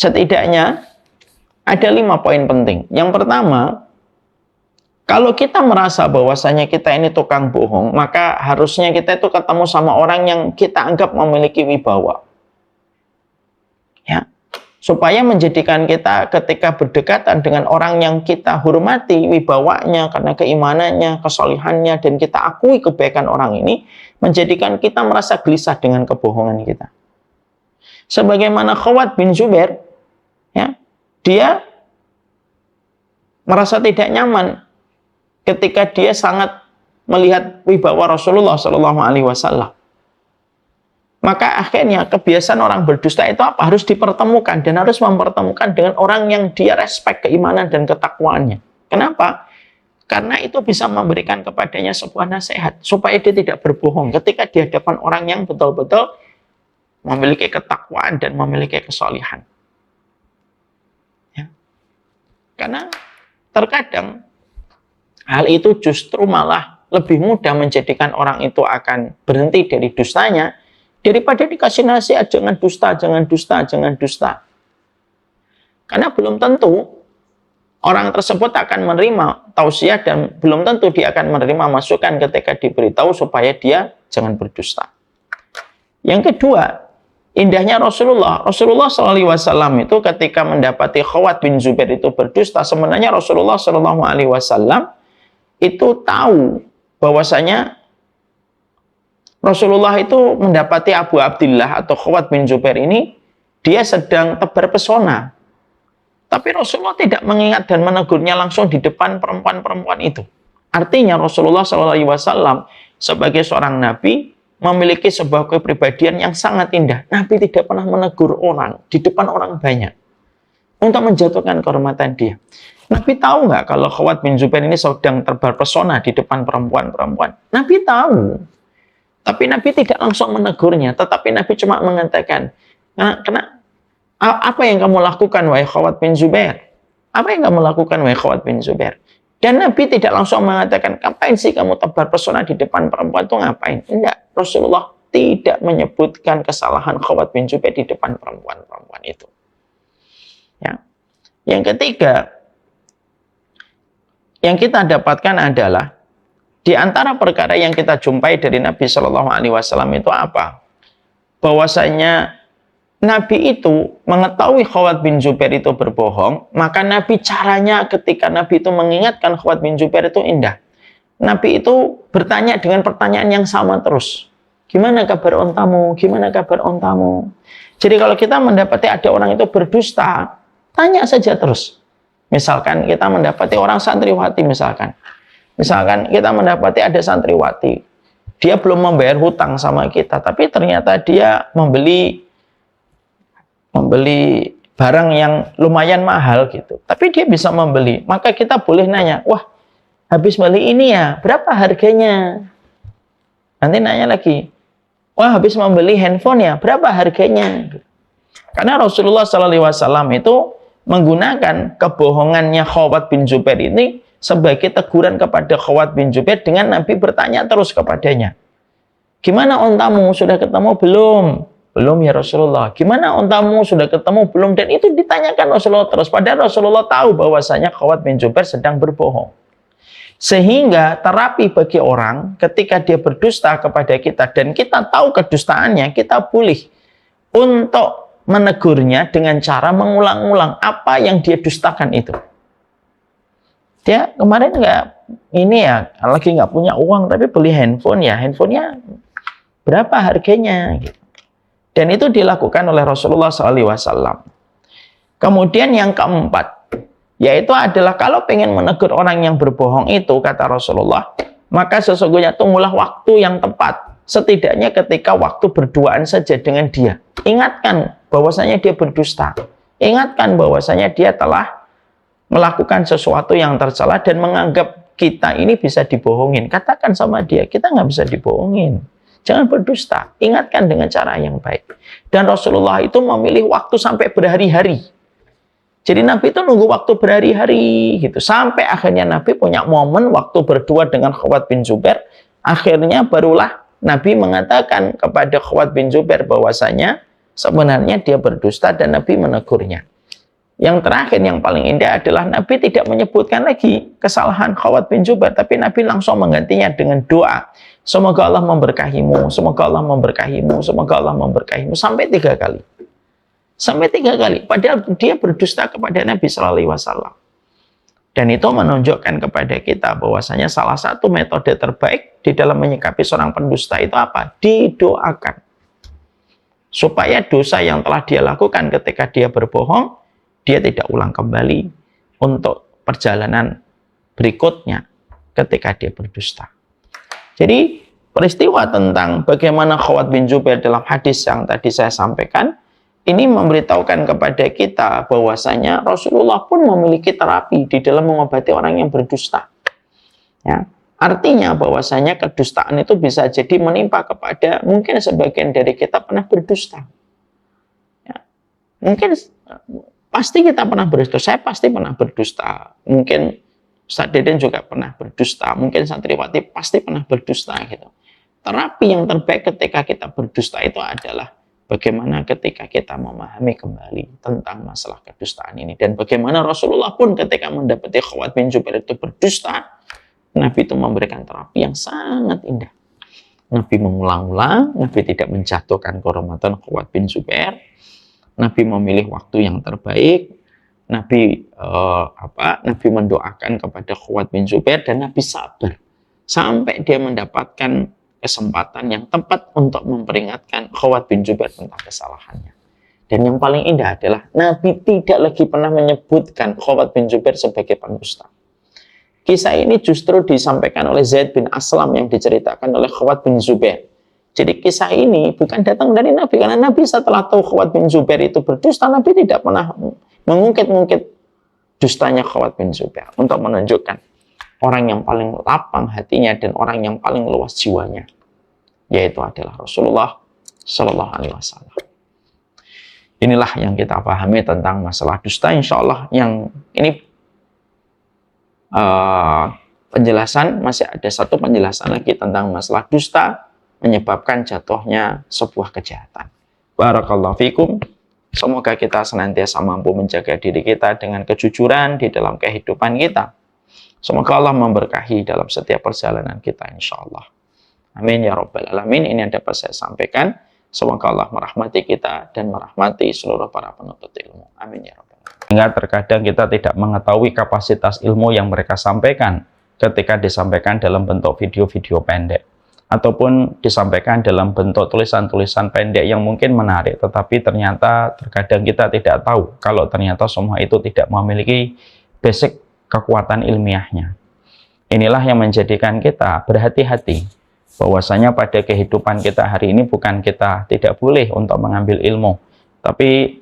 setidaknya ada 5 poin penting. Yang pertama, kalau kita merasa bahwasanya kita ini tukang bohong, maka harusnya kita itu ketemu sama orang yang kita anggap memiliki wibawa. Ya, supaya menjadikan kita ketika berdekatan dengan orang yang kita hormati wibawanya karena keimanannya, kesolihannya, dan kita akui kebaikan orang ini, menjadikan kita merasa gelisah dengan kebohongan kita. Sebagaimana Khawat bin Zubair, ya, dia merasa tidak nyaman ketika dia sangat melihat wibawa Rasulullah SAW. Maka akhirnya kebiasaan orang berdusta itu apa? Harus dipertemukan dan harus mempertemukan dengan orang yang dia respect keimanan dan ketakwaannya. Kenapa? Karena itu bisa memberikan kepadanya sebuah nasihat supaya dia tidak berbohong ketika di hadapan orang yang betul-betul memiliki ketakwaan dan memiliki kesolihan. Ya. Karena terkadang hal itu justru malah lebih mudah menjadikan orang itu akan berhenti dari dustanya daripada dikasih nasihat, jangan dusta, jangan dusta, jangan dusta. Karena belum tentu orang tersebut akan menerima tausiah dan belum tentu dia akan menerima masukan ketika diberitahu supaya dia jangan berdusta. Yang kedua, indahnya Rasulullah SAW itu ketika mendapati Khawat bin Zubair itu berdusta, sebenarnya Rasulullah SAW itu tahu bahwasanya Rasulullah itu mendapati Abu Abdillah atau Khawat bin Zubair ini, dia sedang tebar pesona. Tapi Rasulullah tidak mengingat dan menegurnya langsung di depan perempuan-perempuan itu. Artinya Rasulullah SAW sebagai seorang Nabi memiliki sebuah kepribadian yang sangat indah. Nabi tidak pernah menegur orang di depan orang banyak untuk menjatuhkan kehormatan dia. Nabi tahu nggak kalau Khawat bin Zubair ini sedang tebar pesona di depan perempuan-perempuan? Nabi tahu. Tapi Nabi tidak langsung menegurnya, tetapi Nabi cuma mengatakan, apa yang kamu lakukan, wahai Khawat bin Zubair? Apa yang kamu lakukan, wahai Khawat bin Zubair? Dan Nabi tidak langsung mengatakan, ngapain sih kamu tebar pesona di depan perempuan itu, ngapain? Tidak, Rasulullah tidak menyebutkan kesalahan Khawat bin Zubair di depan perempuan-perempuan itu. Ya. Yang ketiga, yang kita dapatkan adalah di antara perkara yang kita jumpai dari Nabi Shallallahu Alaihi Wasallam itu apa? Bahwasanya Nabi itu mengetahui Khawat bin Zubair itu berbohong, maka Nabi caranya ketika Nabi itu mengingatkan Khawat bin Zubair itu indah. Nabi itu bertanya dengan pertanyaan yang sama terus. Gimana kabar ontamu? Gimana kabar ontamu? Jadi kalau kita mendapati ada orang itu berdusta, tanya saja terus. Misalkan kita mendapati orang santriwati misalkan kita mendapati ada santriwati, dia belum membayar hutang sama kita, tapi ternyata dia membeli barang yang lumayan mahal gitu, tapi dia bisa membeli, maka kita boleh nanya, wah habis beli ini ya, berapa harganya? Nanti nanya lagi, wah habis membeli handphone ya, berapa harganya? Karena Rasulullah SAW itu menggunakan kebohongannya Khawat bin Zubair ini sebagai teguran kepada Khawat bin Zubair dengan Nabi bertanya terus kepadanya. Gimana ontamu? Sudah ketemu belum? Belum ya Rasulullah. Gimana ontamu? Sudah ketemu belum? Dan itu ditanyakan Rasulullah terus. Padahal Rasulullah tahu bahwasanya Khawat bin Zubair sedang berbohong. Sehingga terapi bagi orang ketika dia berdusta kepada kita dan kita tahu kedustaannya, kita boleh untuk menegurnya dengan cara mengulang-ulang apa yang dia dustakan itu. Dia kemarin lagi nggak punya uang tapi beli handphone ya, handphonenya berapa harganya? Dan itu dilakukan oleh Rasulullah SAW. Kemudian yang keempat, yaitu adalah kalau pengen menegur orang yang berbohong itu, kata Rasulullah, maka sesungguhnya tunggulah waktu yang tepat. Setidaknya ketika waktu berduaan saja dengan dia. Ingatkan bahwasanya dia berdusta. Ingatkan bahwasanya dia telah melakukan sesuatu yang tercela dan menganggap kita ini bisa dibohongin. Katakan sama dia, kita nggak bisa dibohongin. Jangan berdusta. Ingatkan dengan cara yang baik. Dan Rasulullah itu memilih waktu sampai berhari-hari. Jadi Nabi itu nunggu waktu berhari-hari gitu. Sampai akhirnya Nabi punya momen waktu berdua dengan Khawat bin Zubair. Akhirnya barulah Nabi mengatakan kepada Khawat bin Zubair bahwasanya sebenarnya dia berdusta dan Nabi menegurnya. Yang terakhir, yang paling indah adalah Nabi tidak menyebutkan lagi kesalahan Khawat bin Jubair, tapi Nabi langsung menggantinya dengan doa. Semoga Allah memberkahimu, semoga Allah memberkahimu, semoga Allah memberkahimu. Sampai 3 kali. Sampai 3 kali. Padahal dia berdusta kepada Nabi Sallallahu Alaihi Wasallam. Dan itu menunjukkan kepada kita bahwasanya salah satu metode terbaik di dalam menyikapi seorang pendusta itu apa? Didoakan. Supaya dosa yang telah dia lakukan ketika dia berbohong, dia tidak ulang kembali untuk perjalanan berikutnya ketika dia berdusta. Jadi peristiwa tentang bagaimana Khawat bin Jubair dalam hadis yang tadi saya sampaikan, ini memberitahukan kepada kita bahwasanya Rasulullah pun memiliki terapi di dalam mengobati orang yang berdusta. Ya. Artinya bahwasanya kedustaan itu bisa jadi menimpa kepada mungkin sebagian dari kita pernah berdusta. Ya. Mungkin pasti kita pernah berdusta. Saya pasti pernah berdusta. Mungkin Ustaz Deden juga pernah berdusta. Mungkin Santriwati pasti pernah berdusta gitu. Terapi yang terbaik ketika kita berdusta itu adalah bagaimana ketika kita memahami kembali tentang masalah kedustaan ini. Dan bagaimana Rasulullah pun ketika mendapati Khawat bin Jubair itu berdusta, Nabi itu memberikan terapi yang sangat indah. Nabi mengulang-ulang, Nabi tidak menjatuhkan kehormatan Khawat bin Jubair. Nabi memilih waktu yang terbaik. Nabi Nabi mendoakan kepada Khawat bin Jubair dan Nabi sabar sampai dia mendapatkan kesempatan yang tepat untuk memperingatkan Khawat bin Jubair tentang kesalahannya. Dan yang paling indah adalah Nabi tidak lagi pernah menyebutkan Khawat bin Jubair sebagai pendusta. Kisah ini justru disampaikan oleh Zaid bin Aslam yang diceritakan oleh Khawat bin Jubair. Jadi kisah ini bukan datang dari Nabi, karena Nabi setelah tahu Khawat bin Jubair itu berdusta, Nabi tidak pernah mengungkit-ungkit dustanya Khawat bin Jubair untuk menunjukkan orang yang paling lapang hatinya dan orang yang paling luas jiwanya, yaitu adalah Rasulullah Shallallahu Alaihi Wasallam. Inilah yang kita pahami tentang masalah dusta. Insya Allah yang ini penjelasan, masih ada satu penjelasan lagi tentang masalah dusta menyebabkan jatuhnya sebuah kejahatan. Barakallahu fikum. Semoga kita senantiasa mampu menjaga diri kita dengan kejujuran di dalam kehidupan kita. Semoga Allah memberkahi dalam setiap perjalanan kita, insya Allah. Amin ya rabbal alamin. Ini yang dapat saya sampaikan. Semoga Allah merahmati kita dan merahmati seluruh para penuntut ilmu. Amin ya rabbal alamin. Hingga terkadang kita tidak mengetahui kapasitas ilmu yang mereka sampaikan ketika disampaikan dalam bentuk video-video pendek, ataupun disampaikan dalam bentuk tulisan-tulisan pendek yang mungkin menarik, tetapi ternyata terkadang kita tidak tahu kalau ternyata semua itu tidak memiliki basic kekuatan ilmiahnya. Inilah yang menjadikan kita berhati-hati bahwasanya pada kehidupan kita hari ini bukan kita tidak boleh untuk mengambil ilmu, tapi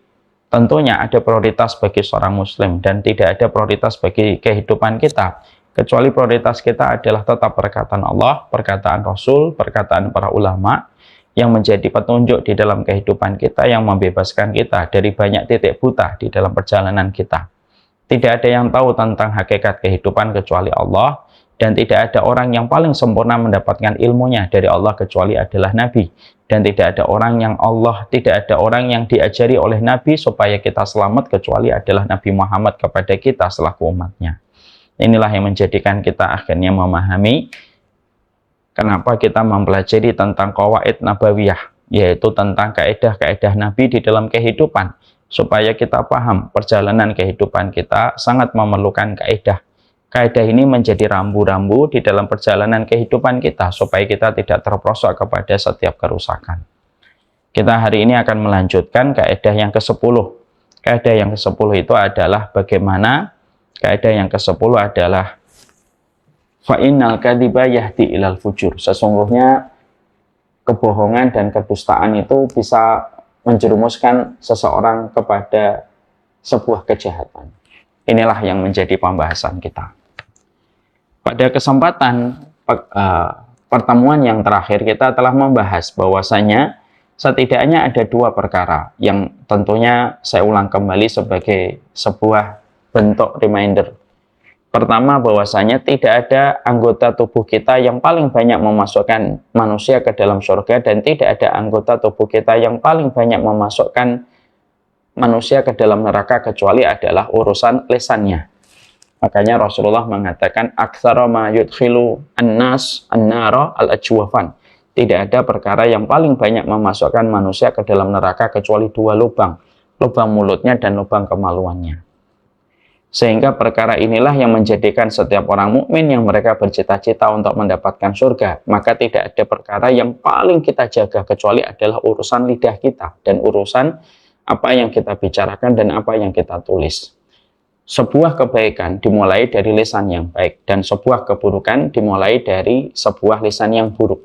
tentunya ada prioritas bagi seorang muslim dan tidak ada prioritas bagi kehidupan kita, kecuali prioritas kita adalah tetap perkataan Allah, perkataan Rasul, perkataan para ulama yang menjadi petunjuk di dalam kehidupan kita, yang membebaskan kita dari banyak titik buta di dalam perjalanan kita. Tidak ada yang tahu tentang hakikat kehidupan kecuali Allah, dan tidak ada orang yang paling sempurna mendapatkan ilmunya dari Allah kecuali adalah Nabi. Dan tidak ada orang yang diajari oleh Nabi supaya kita selamat kecuali adalah Nabi Muhammad kepada kita selaku umatnya. Inilah yang menjadikan kita akhirnya memahami kenapa kita mempelajari tentang qawaid nabawiyah, yaitu tentang kaedah-kaedah Nabi di dalam kehidupan, supaya kita paham perjalanan kehidupan kita sangat memerlukan kaedah. Kaedah ini menjadi rambu-rambu di dalam perjalanan kehidupan kita, supaya kita tidak terperosok kepada setiap kerusakan. Kita hari ini akan melanjutkan kaedah yang ke-10. Kaedah yang ke-10 itu adalah bagaimana. Kaidah yang ke-10 adalah fa'innal kadhiba yahdi ilal fujur. Sesungguhnya kebohongan dan kedustaan itu bisa menjerumuskan seseorang kepada sebuah kejahatan. Inilah yang menjadi pembahasan kita. Pada kesempatan pertemuan yang terakhir kita telah membahas bahwasanya setidaknya ada 2 perkara yang tentunya saya ulang kembali sebagai sebuah bentuk reminder. Pertama, bahwasanya tidak ada anggota tubuh kita yang paling banyak memasukkan manusia ke dalam surga, dan tidak ada anggota tubuh kita yang paling banyak memasukkan manusia ke dalam neraka kecuali adalah urusan lisannya. Makanya Rasulullah mengatakan aktsara ma yudkhilu an-nas an-nara al-ajwafan. Tidak ada perkara yang paling banyak memasukkan manusia ke dalam neraka kecuali dua lubang mulutnya dan lubang kemaluannya. Sehingga perkara inilah yang menjadikan setiap orang mukmin yang mereka bercita-cita untuk mendapatkan surga, maka tidak ada perkara yang paling kita jaga kecuali adalah urusan lidah kita dan urusan apa yang kita bicarakan dan apa yang kita tulis. Sebuah kebaikan dimulai dari lisan yang baik dan sebuah keburukan dimulai dari sebuah lisan yang buruk.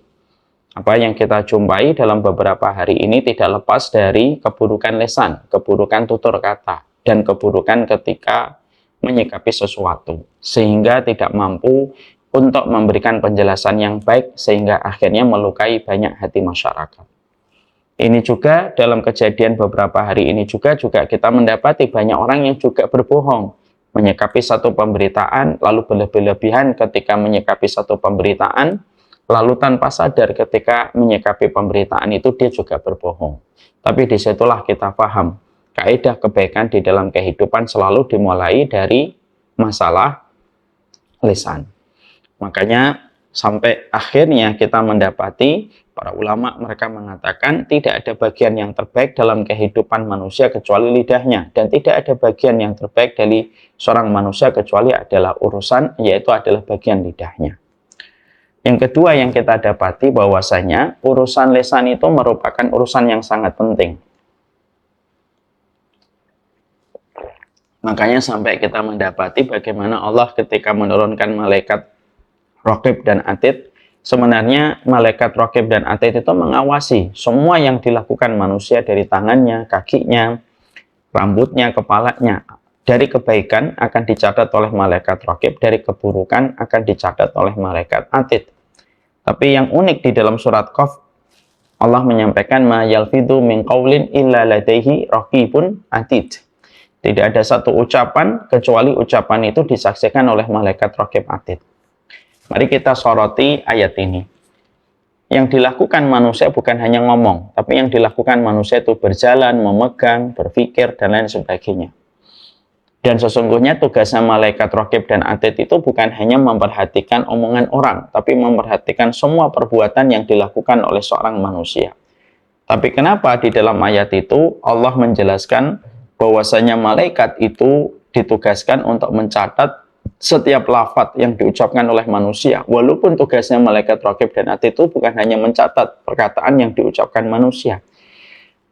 Apa yang kita jumpai dalam beberapa hari ini tidak lepas dari keburukan lisan, keburukan tutur kata, dan keburukan ketika menyikapi sesuatu, sehingga tidak mampu untuk memberikan penjelasan yang baik, sehingga akhirnya melukai banyak hati masyarakat. Ini juga dalam kejadian beberapa hari ini juga kita mendapati banyak orang yang juga berbohong, menyikapi satu pemberitaan, lalu berlebihan ketika menyikapi satu pemberitaan, lalu tanpa sadar ketika menyikapi pemberitaan itu dia juga berbohong. Tapi disitulah kita paham, kaidah kebaikan di dalam kehidupan selalu dimulai dari masalah lisan. Makanya sampai akhirnya kita mendapati para ulama mereka mengatakan tidak ada bagian yang terbaik dalam kehidupan manusia kecuali lidahnya, dan tidak ada bagian yang terbaik dari seorang manusia kecuali adalah urusan, yaitu adalah bagian lidahnya. Yang kedua yang kita dapati bahwasanya urusan lisan itu merupakan urusan yang sangat penting. Makanya sampai kita mendapati bagaimana Allah ketika menurunkan malaikat Raqib dan Atid, sebenarnya malaikat Raqib dan Atid itu mengawasi semua yang dilakukan manusia dari tangannya, kakinya, rambutnya, kepalanya. Dari kebaikan akan dicatat oleh malaikat Raqib, dari keburukan akan dicatat oleh malaikat Atid. Tapi yang unik di dalam surat Qaf, Allah menyampaikan ma yalfidhu min qaulin illa ladaihi raqibun atid. Tidak ada satu ucapan kecuali ucapan itu disaksikan oleh malaikat Raqib Atid. Mari kita soroti ayat ini. Yang dilakukan manusia bukan hanya ngomong, tapi yang dilakukan manusia itu berjalan, memegang, berpikir, dan lain sebagainya. Dan sesungguhnya tugasnya malaikat Raqib dan Atid itu bukan hanya memperhatikan omongan orang, tapi memperhatikan semua perbuatan yang dilakukan oleh seorang manusia. Tapi kenapa di dalam ayat itu Allah menjelaskan bahwasanya malaikat itu ditugaskan untuk mencatat setiap lafaz yang diucapkan oleh manusia, walaupun tugasnya malaikat Raqib dan Atid itu bukan hanya mencatat perkataan yang diucapkan manusia.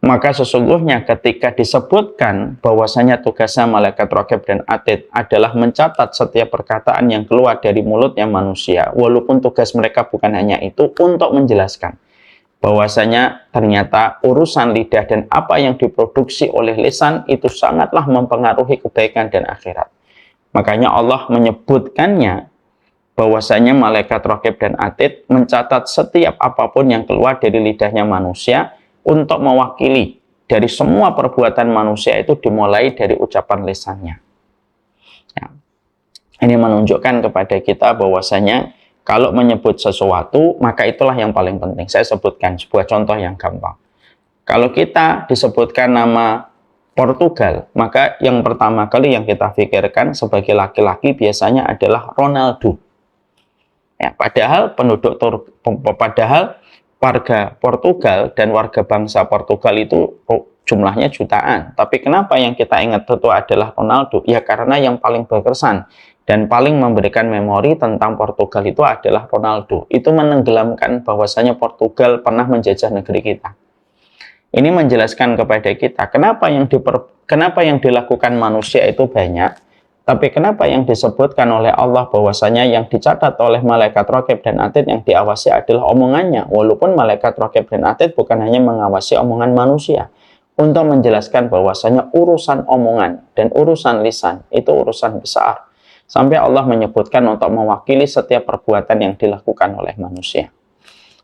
Maka sesungguhnya ketika disebutkan bahwasanya tugasnya malaikat Raqib dan Atid adalah mencatat setiap perkataan yang keluar dari mulutnya manusia, walaupun tugas mereka bukan hanya itu, untuk menjelaskan bahwasanya ternyata urusan lidah dan apa yang diproduksi oleh lisan itu sangatlah mempengaruhi kebaikan dan akhirat. Makanya Allah menyebutkannya bahwasanya malaikat Raqib dan Atid mencatat setiap apapun yang keluar dari lidahnya manusia untuk mewakili dari semua perbuatan manusia itu dimulai dari ucapan lisannya. Ya. Ini menunjukkan kepada kita bahwasanya kalau menyebut sesuatu maka itulah yang paling penting. Saya sebutkan sebuah contoh yang gampang. Kalau kita disebutkan nama Portugal, maka yang pertama kali yang kita pikirkan sebagai laki-laki biasanya adalah Ronaldo. Ya, padahal padahal warga Portugal dan warga bangsa Portugal itu jumlahnya jutaan. Tapi kenapa yang kita ingat itu adalah Ronaldo? Ya karena yang paling berkesan dan paling memberikan memori tentang Portugal itu adalah Ronaldo. Itu menenggelamkan bahwasanya Portugal pernah menjajah negeri kita. Ini menjelaskan kepada kita kenapa yang dilakukan manusia itu banyak, tapi kenapa yang disebutkan oleh Allah bahwasanya yang dicatat oleh malaikat Raqib dan Atid yang diawasi adalah omongannya, walaupun malaikat Raqib dan Atid bukan hanya mengawasi omongan manusia, untuk menjelaskan bahwasanya urusan omongan dan urusan lisan itu urusan besar, sampai Allah menyebutkan untuk mewakili setiap perbuatan yang dilakukan oleh manusia.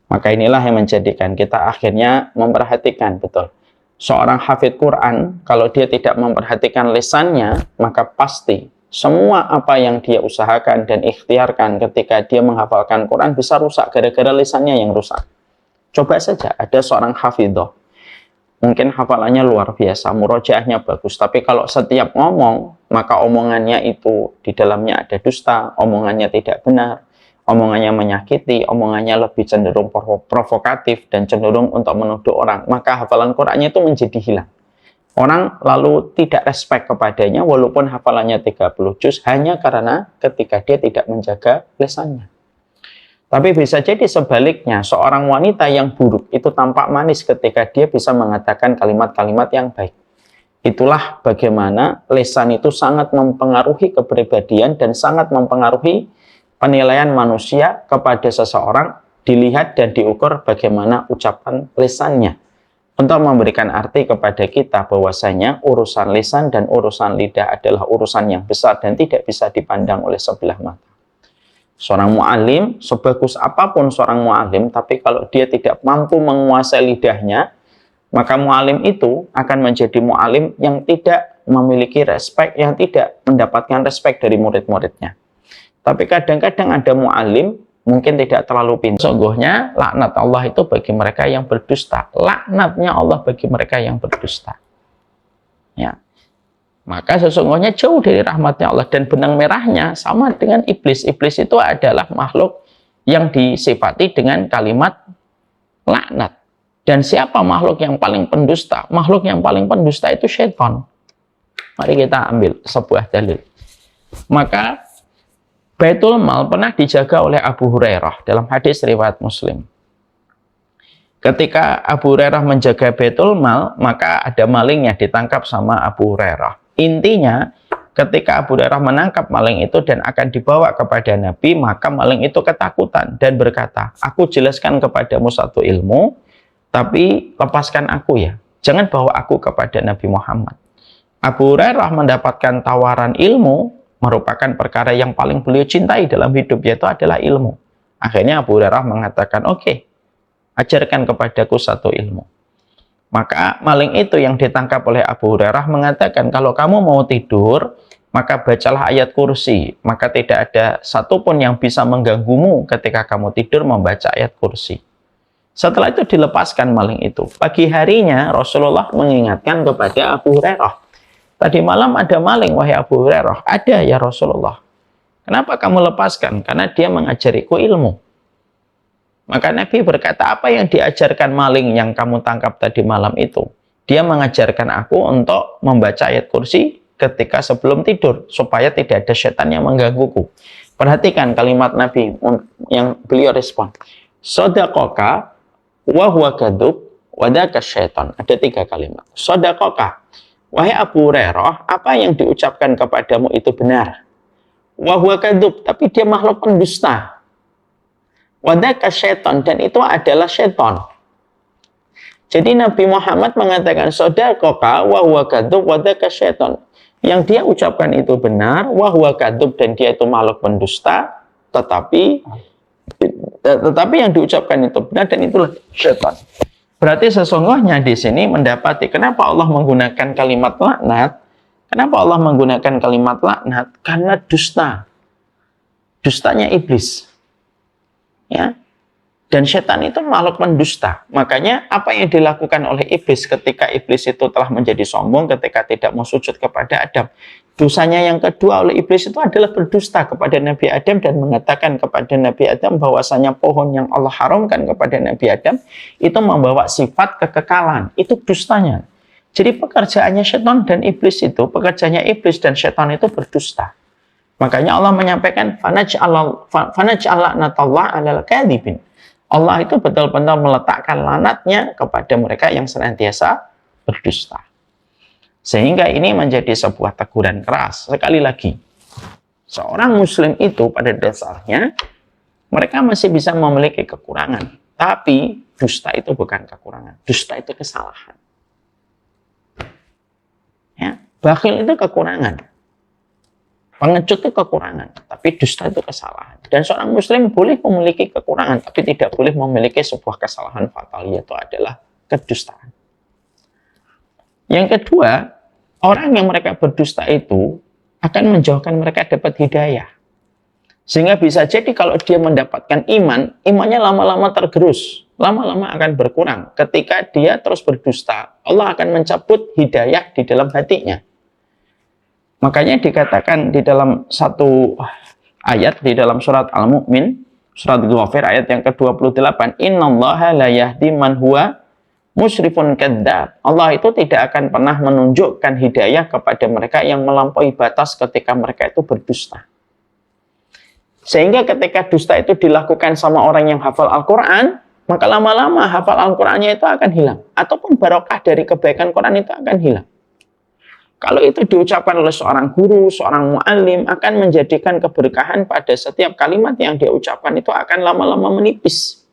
Maka inilah yang menjadikan kita akhirnya memperhatikan betul. Seorang hafidz Quran, kalau dia tidak memperhatikan lisannya, maka pasti semua apa yang dia usahakan dan ikhtiarkan ketika dia menghafalkan Quran bisa rusak gara-gara lisannya yang rusak. Coba saja ada seorang hafidzoh, mungkin hafalannya luar biasa, murojaahnya bagus, tapi kalau setiap ngomong, maka omongannya itu di dalamnya ada dusta, omongannya tidak benar, omongannya menyakiti, omongannya lebih cenderung provokatif dan cenderung untuk menuduh orang, maka hafalan Qur'annya itu menjadi hilang. Orang lalu tidak respect kepadanya walaupun hafalannya 30 juz hanya karena ketika dia tidak menjaga lisannya. Tapi bisa jadi sebaliknya, seorang wanita yang buruk itu tampak manis ketika dia bisa mengatakan kalimat-kalimat yang baik. Itulah bagaimana lisan itu sangat mempengaruhi kepribadian dan sangat mempengaruhi penilaian manusia kepada seseorang, dilihat dan diukur bagaimana ucapan lisannya. Untuk memberikan arti kepada kita bahwasanya urusan lisan dan urusan lidah adalah urusan yang besar dan tidak bisa dipandang oleh sebelah mata. Seorang mu'alim, sebagus apapun seorang mu'alim, tapi kalau dia tidak mampu menguasai lidahnya, maka mu'alim itu akan menjadi mu'alim yang tidak memiliki respek, yang tidak mendapatkan respek dari murid-muridnya. Tapi kadang-kadang ada mu'alim mungkin tidak terlalu pintar. Sungguhnya laknat Allah itu bagi mereka yang berdusta. Laknatnya Allah bagi mereka yang berdusta. Ya. Maka sesungguhnya jauh dari rahmatnya Allah, dan benang merahnya sama dengan iblis. Iblis itu adalah makhluk yang disifati dengan kalimat laknat. Dan siapa makhluk yang paling pendusta? Makhluk yang paling pendusta itu syaitan. Mari kita ambil sebuah dalil. Maka Baitul Mal pernah dijaga oleh Abu Hurairah dalam hadis riwayat Muslim. Ketika Abu Hurairah menjaga Baitul Mal, maka ada maling yang ditangkap sama Abu Hurairah. Intinya, ketika Abu Hurairah menangkap maling itu dan akan dibawa kepada Nabi, maka maling itu ketakutan dan berkata, "Aku jelaskan kepadamu satu ilmu, tapi lepaskan aku ya. Jangan bawa aku kepada Nabi Muhammad." Abu Hurairah mendapatkan tawaran ilmu, merupakan perkara yang paling beliau cintai dalam hidup, yaitu adalah ilmu. Akhirnya Abu Hurairah mengatakan, "Oke, ajarkan kepadaku satu ilmu." Maka maling itu yang ditangkap oleh Abu Hurairah mengatakan, "Kalau kamu mau tidur, maka bacalah ayat kursi, maka tidak ada satupun yang bisa mengganggumu ketika kamu tidur membaca ayat kursi." Setelah itu dilepaskan maling itu. Pagi harinya Rasulullah mengingatkan kepada Abu Hurairah, "Tadi malam ada maling, wahai Abu Hurairah." "Ada ya Rasulullah." "Kenapa kamu lepaskan?" "Karena dia mengajariku ilmu." Maka Nabi berkata, "Apa yang diajarkan maling yang kamu tangkap tadi malam itu?" "Dia mengajarkan aku untuk membaca ayat kursi ketika sebelum tidur, supaya tidak ada setan yang menggangguku." Perhatikan kalimat Nabi yang beliau respon. "Shadaqaka wa huwa kadzub wa dzaka syaitan." Ada 3 kalimat. Shadaqaka, wahai Abu Hurairah, apa yang diucapkan kepadamu itu benar. Wa huwa kadzub, tapi dia makhluk pendusta. Wa dzaka syaitan, dan itu adalah syaitan. Jadi Nabi Muhammad mengatakan shadaqaka wa huwa kadzub wa dzaka syaitan. Yang dia ucapkan itu benar, wa huwa kadzub, dan dia itu makhluk pendusta, tetapi yang diucapkan itu benar dan itulah syaitan. Berarti sesungguhnya di sini mendapati kenapa Allah menggunakan kalimat laknat? Kenapa Allah menggunakan kalimat laknat? Karena dusta. Dustanya iblis. Ya. Dan setan itu makhluk pendusta. Makanya apa yang dilakukan oleh iblis ketika iblis itu telah menjadi sombong ketika tidak mau sujud kepada Adam. Dosanya yang kedua oleh iblis itu adalah berdusta kepada Nabi Adam dan mengatakan kepada Nabi Adam bahwasanya pohon yang Allah haramkan kepada Nabi Adam itu membawa sifat kekekalan. Itu dustanya. Jadi pekerjaannya setan dan iblis itu, pekerjaannya iblis dan setan itu berdusta. Makanya Allah menyampaikan fanaj'al la'natallah 'alal kadzibin. Allah itu betul-betul meletakkan lanatnya kepada mereka yang senantiasa berdusta. Sehingga ini menjadi sebuah teguran keras. Sekali lagi, seorang muslim itu pada dasarnya mereka masih bisa memiliki kekurangan. Tapi dusta itu bukan kekurangan. Dusta itu kesalahan. Ya, bakhil itu kekurangan. Pengecut itu kekurangan, tapi dusta itu kesalahan. Dan seorang muslim boleh memiliki kekurangan, tapi tidak boleh memiliki sebuah kesalahan fatal, yaitu adalah kedustaan. Yang kedua, orang yang mereka berdusta itu akan menjauhkan mereka dapat hidayah. Sehingga bisa jadi kalau dia mendapatkan iman, imannya lama-lama tergerus, lama-lama akan berkurang. Ketika dia terus berdusta, Allah akan mencabut hidayah di dalam hatinya. Makanya dikatakan di dalam satu ayat di dalam surat Al-Mu'min, surat Ghafir ayat yang ke-28, Innallaha la yahdi man huwa musyrifun kadzdzab. Allah itu tidak akan pernah menunjukkan hidayah kepada mereka yang melampaui batas ketika mereka itu berdusta. Sehingga ketika dusta itu dilakukan sama orang yang hafal Al-Quran, maka lama-lama hafal Al-Qurannya itu akan hilang. Ataupun barokah dari kebaikan Quran itu akan hilang. Kalau itu diucapkan oleh seorang guru, seorang mu'allim, akan menjadikan keberkahan pada setiap kalimat yang dia ucapkan itu akan lama-lama menipis.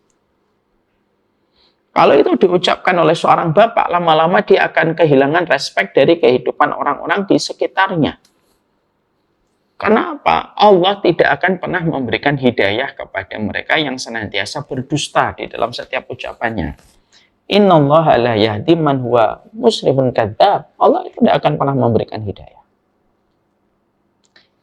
Kalau itu diucapkan oleh seorang bapak, lama-lama dia akan kehilangan respek dari kehidupan orang-orang di sekitarnya. Karena apa? Allah tidak akan pernah memberikan hidayah kepada mereka yang senantiasa berdusta di dalam setiap ucapannya. Innallaha la yahdi man huwa musyrifun kadzdzab. Allah tidak akan pernah memberikan hidayah.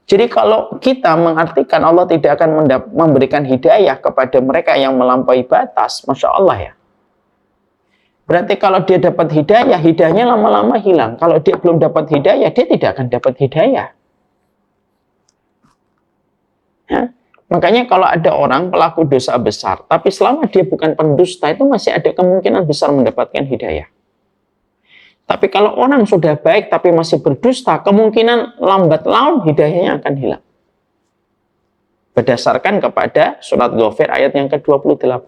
Jadi kalau kita mengartikan Allah tidak akan memberikan hidayah kepada mereka yang melampaui batas, Masya Allah ya. Berarti kalau dia dapat hidayah, hidayahnya lama-lama hilang. Kalau dia belum dapat hidayah, dia tidak akan dapat hidayah. Ya. Makanya kalau ada orang pelaku dosa besar, tapi selama dia bukan pendusta, itu masih ada kemungkinan besar mendapatkan hidayah. Tapi kalau orang sudah baik tapi masih berdusta, kemungkinan lambat laun hidayahnya akan hilang. Berdasarkan kepada surat Ghafir ayat yang ke-28.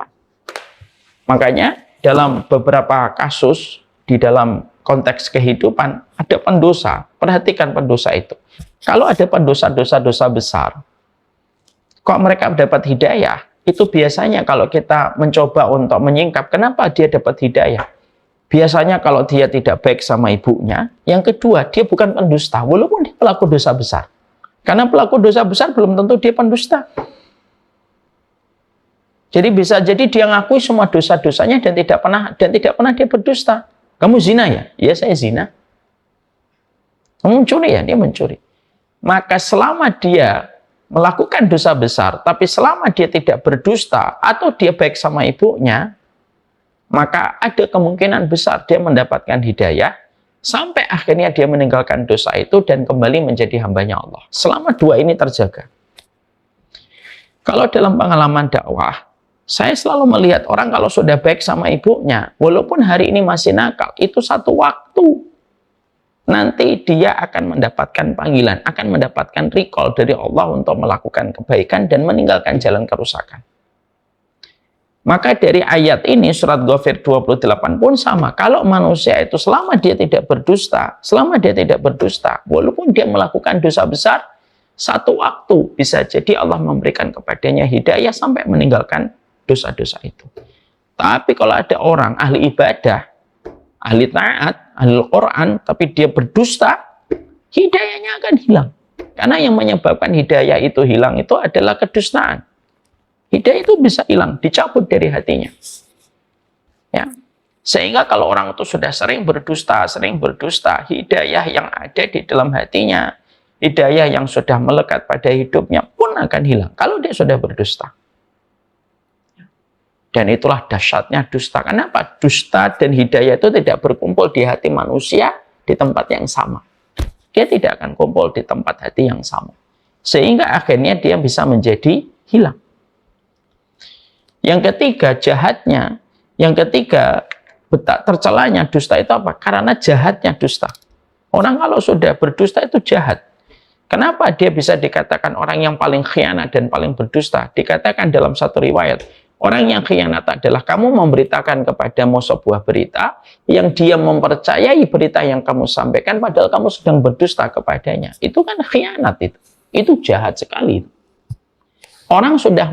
Makanya dalam beberapa kasus di dalam konteks kehidupan ada pendosa. Perhatikan pendosa itu. Kalau ada pendosa-dosa besar, kok mereka dapat hidayah? Itu biasanya kalau kita mencoba untuk menyingkap, kenapa dia dapat hidayah? Biasanya kalau dia tidak baik sama ibunya, yang kedua, dia bukan pendusta, walaupun dia pelaku dosa besar. Karena pelaku dosa besar belum tentu dia pendusta. Jadi bisa jadi dia ngakui semua dosa-dosanya dan tidak pernah dia berdusta. Kamu zina ya? Ya saya zina. Kamu mencuri ya? Dia mencuri. Maka selama dia melakukan dosa besar, tapi selama dia tidak berdusta atau dia baik sama ibunya, maka ada kemungkinan besar dia mendapatkan hidayah sampai akhirnya dia meninggalkan dosa itu dan kembali menjadi hambanya Allah. Selama dua ini terjaga. Kalau dalam pengalaman dakwah, saya selalu melihat orang kalau sudah baik sama ibunya, walaupun hari ini masih nakal, itu satu waktu nanti dia akan mendapatkan panggilan, akan mendapatkan recall dari Allah untuk melakukan kebaikan dan meninggalkan jalan kerusakan. Maka dari ayat ini, surat Ghafir 28 pun sama. Kalau manusia itu selama dia tidak berdusta, walaupun dia melakukan dosa besar, satu waktu bisa jadi Allah memberikan kepadanya hidayah sampai meninggalkan dosa-dosa itu. Tapi kalau ada orang ahli ibadah, ahli taat, ahli Quran, tapi dia berdusta, hidayahnya akan hilang. Karena yang menyebabkan hidayah itu hilang itu adalah kedustaan. Hidayah itu bisa hilang, dicabut dari hatinya. Ya. Sehingga kalau orang itu sudah sering berdusta, hidayah yang ada di dalam hatinya, hidayah yang sudah melekat pada hidupnya pun akan hilang kalau dia sudah berdusta. Dan itulah dahsyatnya dusta. Kenapa? Dusta dan hidayah itu tidak berkumpul di hati manusia di tempat yang sama. Dia tidak akan kumpul di tempat hati yang sama. Sehingga akhirnya dia bisa menjadi hilang. Yang ketiga, jahatnya. Yang ketiga, tercelanya dusta itu apa? Karena jahatnya dusta. Orang kalau sudah berdusta itu jahat. Kenapa dia bisa dikatakan orang yang paling khianat dan paling berdusta? Dikatakan dalam satu riwayat, orang yang khianat adalah kamu memberitakan kepadamu sebuah berita yang dia mempercayai berita yang kamu sampaikan padahal kamu sedang berdusta kepadanya. Itu kan khianat itu. Itu jahat sekali. Orang sudah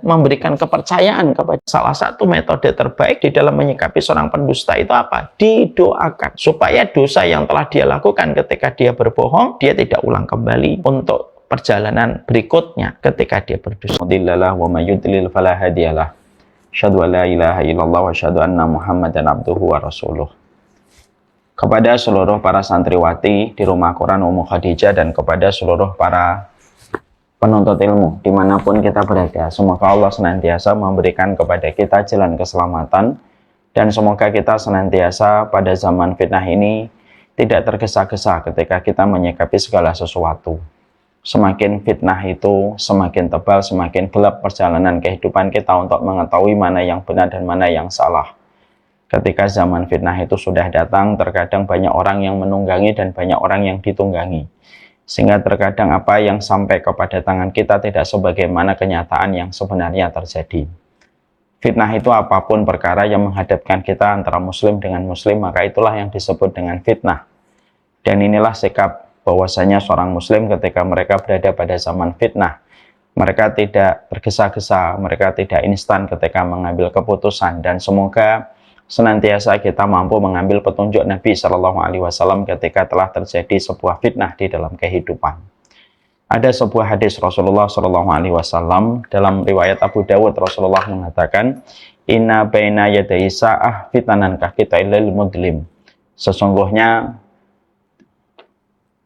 memberikan kepercayaan kepada salah satu metode terbaik di dalam menyikapi seorang pendusta itu apa? Didoakan supaya dosa yang telah dia lakukan ketika dia berbohong, dia tidak ulang kembali untuk perjalanan berikutnya ketika dia berdosa. Alhamdulillah wa may yudlil fala hadiyalah. Asyhadu an la ilaha illallah wa asyhadu anna Muhammadan abduhu wa rasuluh. Kepada seluruh para santriwati di Rumah Quran Ummu Khadijah dan kepada seluruh para penuntut ilmu dimanapun kita berada. Semoga Allah senantiasa memberikan kepada kita jalan keselamatan, dan semoga kita senantiasa pada zaman fitnah ini tidak tergesa-gesa ketika kita menyikapi segala sesuatu. Semakin fitnah itu semakin tebal, semakin gelap perjalanan kehidupan kita untuk mengetahui mana yang benar dan mana yang salah. Ketika zaman fitnah itu sudah datang, terkadang banyak orang yang menunggangi dan banyak orang yang ditunggangi. Sehingga terkadang apa yang sampai kepada tangan kita tidak sebagaimana kenyataan yang sebenarnya terjadi. Fitnah itu apapun perkara yang menghadapkan kita antara muslim dengan muslim, maka itulah yang disebut dengan fitnah. Dan inilah sikap bahwasanya seorang muslim ketika mereka berada pada zaman fitnah. Mereka tidak tergesa-gesa, mereka tidak instan ketika mengambil keputusan, dan semoga senantiasa kita mampu mengambil petunjuk Nabi Shallallahu Alaihi Wasallam ketika telah terjadi sebuah fitnah di dalam kehidupan. Ada sebuah hadis Rasulullah Shallallahu Alaihi Wasallam dalam riwayat Abu Dawud. Rasulullah mengatakan, Inna baina yadai sa'ah fitanan kahkitailil mudlim. Sesungguhnya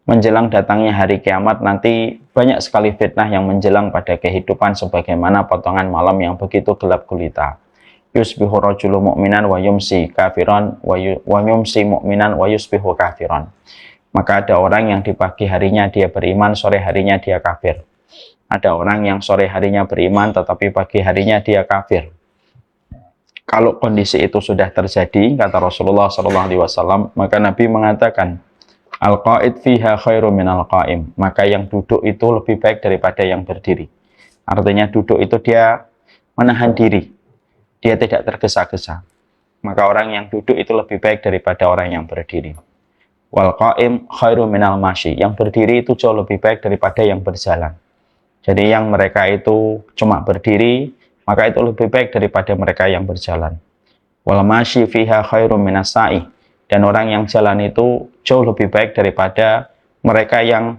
menjelang datangnya hari kiamat nanti banyak sekali fitnah yang menjelang pada kehidupan sebagaimana potongan malam yang begitu gelap gulita. Yusbihu rajulu mu'minan wa yumsi kafiran wa yumsi mu'minan wa yusbihu kafiran. Maka ada orang yang di pagi harinya dia beriman, sore harinya dia kafir. Ada orang yang sore harinya beriman tetapi pagi harinya dia kafir. Kalau kondisi itu sudah terjadi, kata Rasulullah SAW, maka Nabi mengatakan, Al-qa'id fiha khairu minal qa'im. Maka yang duduk itu lebih baik daripada yang berdiri. Artinya duduk itu dia menahan diri, dia tidak tergesa-gesa. Maka orang yang duduk itu lebih baik daripada orang yang berdiri. Wal qa'im khairu minal masyi. Yang berdiri itu jauh lebih baik daripada yang berjalan. Jadi yang mereka itu cuma berdiri, maka itu lebih baik daripada mereka yang berjalan. Wal masyi fiha khairu minas sa'i. Dan orang yang jalan itu jauh lebih baik daripada mereka yang